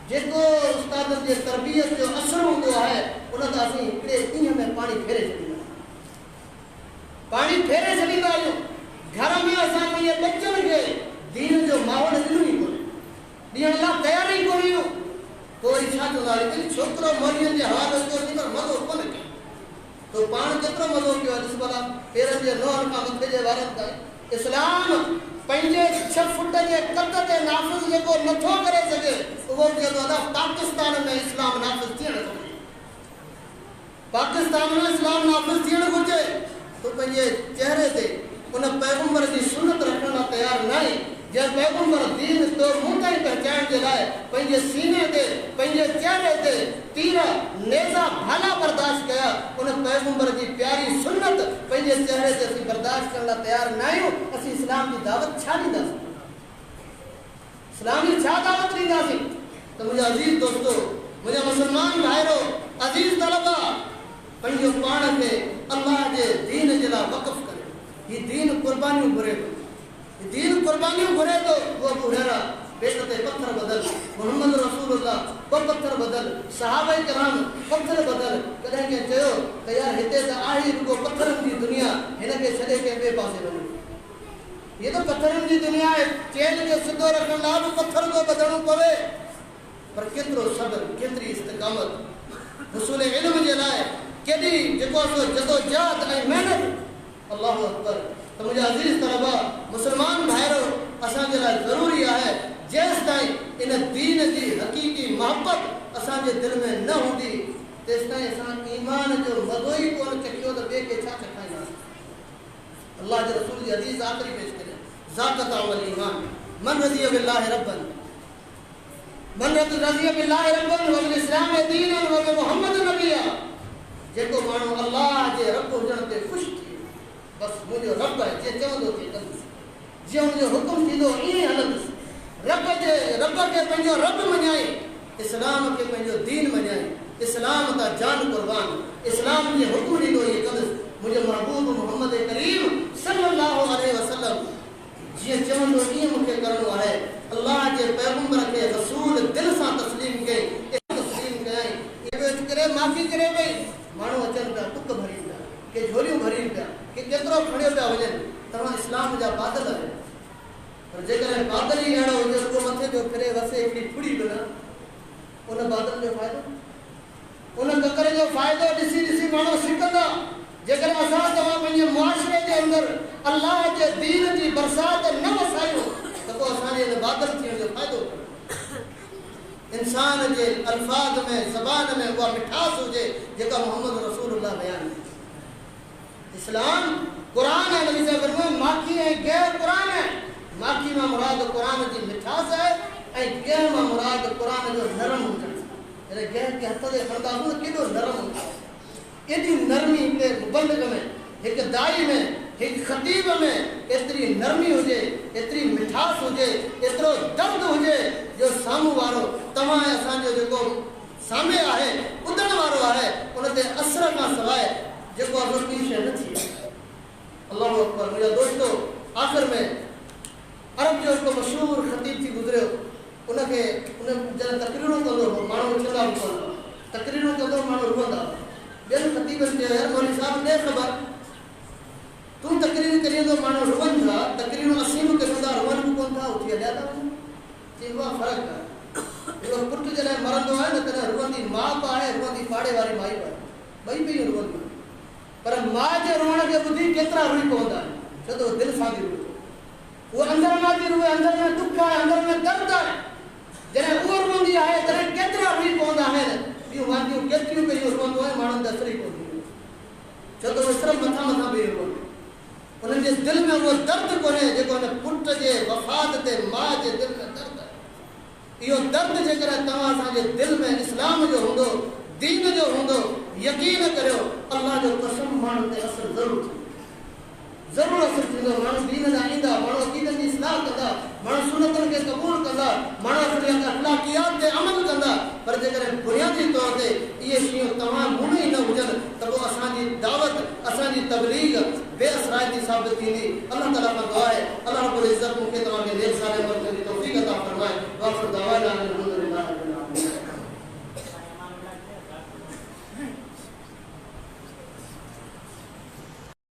जेको उस्तादनि जे तरबियत जो असरु हूंदो आहे, उन ते असीं हिकिड़े ॾींहं में पाणी फेरे छॾींदा आहियूं। घर में असां पंहिंजे बचनि खे दीन जो माहौल ॾिनो ई कोन्हे, ॾियण लाइ तयार ई कोन आहियूं। पोइ वरी छा चवंदा आहियूं, छोकिरो मौलवियुनि जे हवाले ते पर मज़ो कोन कयो, तो पाण केतिरो मज़ो कयो आहे। ॾिस भला पेरनि जे नोहनि खां मथे जे वारनि ताईं इस्लाम पंहिंजे 6 फुट जे कद ते नाफ़िज़ जेको नथो करे सघे, उहो चवंदो आहे पाकिस्तान में इस्लाम नाफ़िज़ थियणु घुरिजे, पाकिस्तान में इस्लाम नाफ़िज़ थियणु घुरिजे। तो पंहिंजे चहिरे ते उन पैगम्बर जी सुनत रखण लाइ तयारु न आहे। जंहिं पैगम्बर दीन तो मूं ताईं पहचाइण जे लाइ पंहिंजे सीने ते, पंहिंजे चहिरे ते तीर नेज़ा भाला बर्दाश्त कया, उन पैगम्बर जी प्यारी सुनत पंहिंजे चहिरे ते असीं बर्दाश्त करण लाइ तयारु न आहियूं। असीं इस्लाम जी दावत छा ॾींदासीं? इस्लाम जी छा दावत ॾींदासीं? त मुंहिंजा अज़ीज़ दोस्तो, मुंहिंजा मुस्लमान भाइरो, अज़ीज़ तलबा, पंहिंजो पाण खे अल्लाह जे दीन जे लाइ वक़फ़ करे। हीउ दीन क़ुर्बानियूं घुरे थो, दीन क़ुर्बानियूं घुरे थो। वो अबू हुरैरा पेट ते पत्थर बदल, मोहम्मद रसूलुल्लाह पत्थर बदल, सहाबा किराम पत्थर बदल। कॾहिं कंहिं चयो त यार हिते त आहे रुगो पत्थरनि जी दुनिया, हिन खे छॾे कंहिं ॿिए पासे वञो। ये तो पत्थरनि जी दुनिया आहे, चैन खे सिधो रखण लाइ बि पत्थर थो ॿधणो पवे। पर केतिरो सब्र, केतिरी इस्तिक़ामत हुसूल इल्म जे लाइ, केॾी जेको आहे जदोजहद ऐं महिनत। अल्लाहु अकबर। तो मुंहिंजा अज़ीज़ तलबा, मुस्लमान भाइरो, असांजे लाइ ज़रूरी आहे जेसि ताईं इन दीन जी हक़ीक़ी मोहबत असांजे दिलि में न हूंदी, तेसि ताईं असां ईमान जो मज़ो ई कोन चखियो त ॿिए खे छा चखाईंदासीं। अल्लाह जे रसूल जी हदीस आख़िरी पेश करे, ज़ाक़त अवल ईमान मन रज़िय बिल्लाहि रब्बन, मन रज़िय बिल्लाहि रब्बन व बिल इस्लाम दीनन व मुहम्मद नबिया। जेको माण्हू अल्लाह जे रब हुजण ते ख़ुशि थी, बस मुंहिंजो रब आहे, जीअं चवंदो थिए कंदुसि, जीअं हुनजो हुकुम थींदो ईअं हलंदुसि। रब खे पंहिंजो रब मञाई, इस्लाम खे पंहिंजो दीन मञाई, इस्लाम तां जान कुर्बान, इस्लाम जे हुकुम ॾींदो ईअं कंदुसि। मुंहिंजो महबूब मोहम्मद करीम सल्लल्लाहु अलैहि वसल्लम जीअं चवंदो ईअं मूंखे करिणो आहे। अल्लाह जे पैगम्बर खे रसूल दिलि सां तस्लीम कई, तस्लीम कयई। इहो करे माफ़ी करे पई, माण्हू अचनि पिया, टुक भरीनि पिया, के झोलियूं भरीनि पिया, के केतिरो खणियो पिया वञनि। तव्हां इस्लाम जा बादल आहियो, पर जेकॾहिं बादल ई अहिड़ो हुजे उहो मथे जो फिरे वसे हिकिड़ी फुड़ी बि न, उन बादल जो फ़ाइदो, उन ककर जो फ़ाइदो ॾिसी ॾिसी माण्हू सिकंदा। जेकॾहिं असां तव्हां पंहिंजे मुआशिरे जे अंदरि अल्लाह जे दीन जी बरसाति न वसायूं त पोइ असांजे हिन बादल थियण जो फ़ाइदो इंसान जे अल्फाज़ में, ज़बान में उहा मिठास हुजे जेका मोहम्मद रसूलुल्लाह बयानु कई। इस्लाम क़ुर आहे, नबी साहब फरमाया माखी ऐं गैर क़ुर आहे। माखी मां मुराद क़ुर जी मिठास आहे ऐं गैर मां मुराद क़ुर जो नरम हुजणु। यानी गैर खे हथ ते खणंदा आहियूं न, केॾो नरम हूंदो आहे। एॾी नरमी हिकिड़े मुबल्लिग में, हिकु दाई में, हिकु ख़तीब में एतिरी नरमी हुजे, एतिरी मिठास हुजे, एतिरो दर्द हुजे जो साम्हूं वारो तव्हां असांजो जेको साम्हूं आहे, ॿुधण वारो आहे, उन ते असर खां सवाइ जेको आहे ॿी शइ न थी। अल्लाहु अकबर। मुंहिंजा दोस्तो, आख़िर में तकरीर करियो मानो रुवन था तकरीर असीम करंदा रुवन कोन था उठी हलिया था चीवा फर्क है जो पुट जने मरंदो है न तने रुवंदी मां पाए रुवंदी पाड़े वाली माई पाए बई भी रुवंदी पर मां जे रोण के बुधी केतरा रुई पवंदा छो तो दिल सां दी वो अंदर ना दी रुए अंदर में दुख है अंदर में दर्द है जने वो रुवंदी है तने केतरा रुई पवंदा है यो वांदियो केतियो के यो रुवंदो है मानन दसरी को छो तो सिर्फ मथा मथा बे रुवंदो उन जे दिल में वो दर्द कोने जेको ने पुट जे वफात ते मां जे दिल में दर्द यो दर्द जेकर तवा साजे दिल में इस्लाम जो होंदो दीन जो होंदो यकीन करियो अल्लाह जो कसम मान ते असर जरूर असर थींदो मानो दीन जा ईंदा मानो अकीदत जी इस्लाह कंदा मानो सुन्नतन के कबूल कंदा मानो अपने अखलाकियात ते अमल कंदा पर जेकर बुनियादी तौर ते ये शयूं तमाम मुने न हुजन त वो असांजी दावत असांजी तबलीग बेअसरायती साबित थींदी अल्लाह ताला का दुआ है अल्लाह रब्बुल इज्जत मूंखे तव्हांखे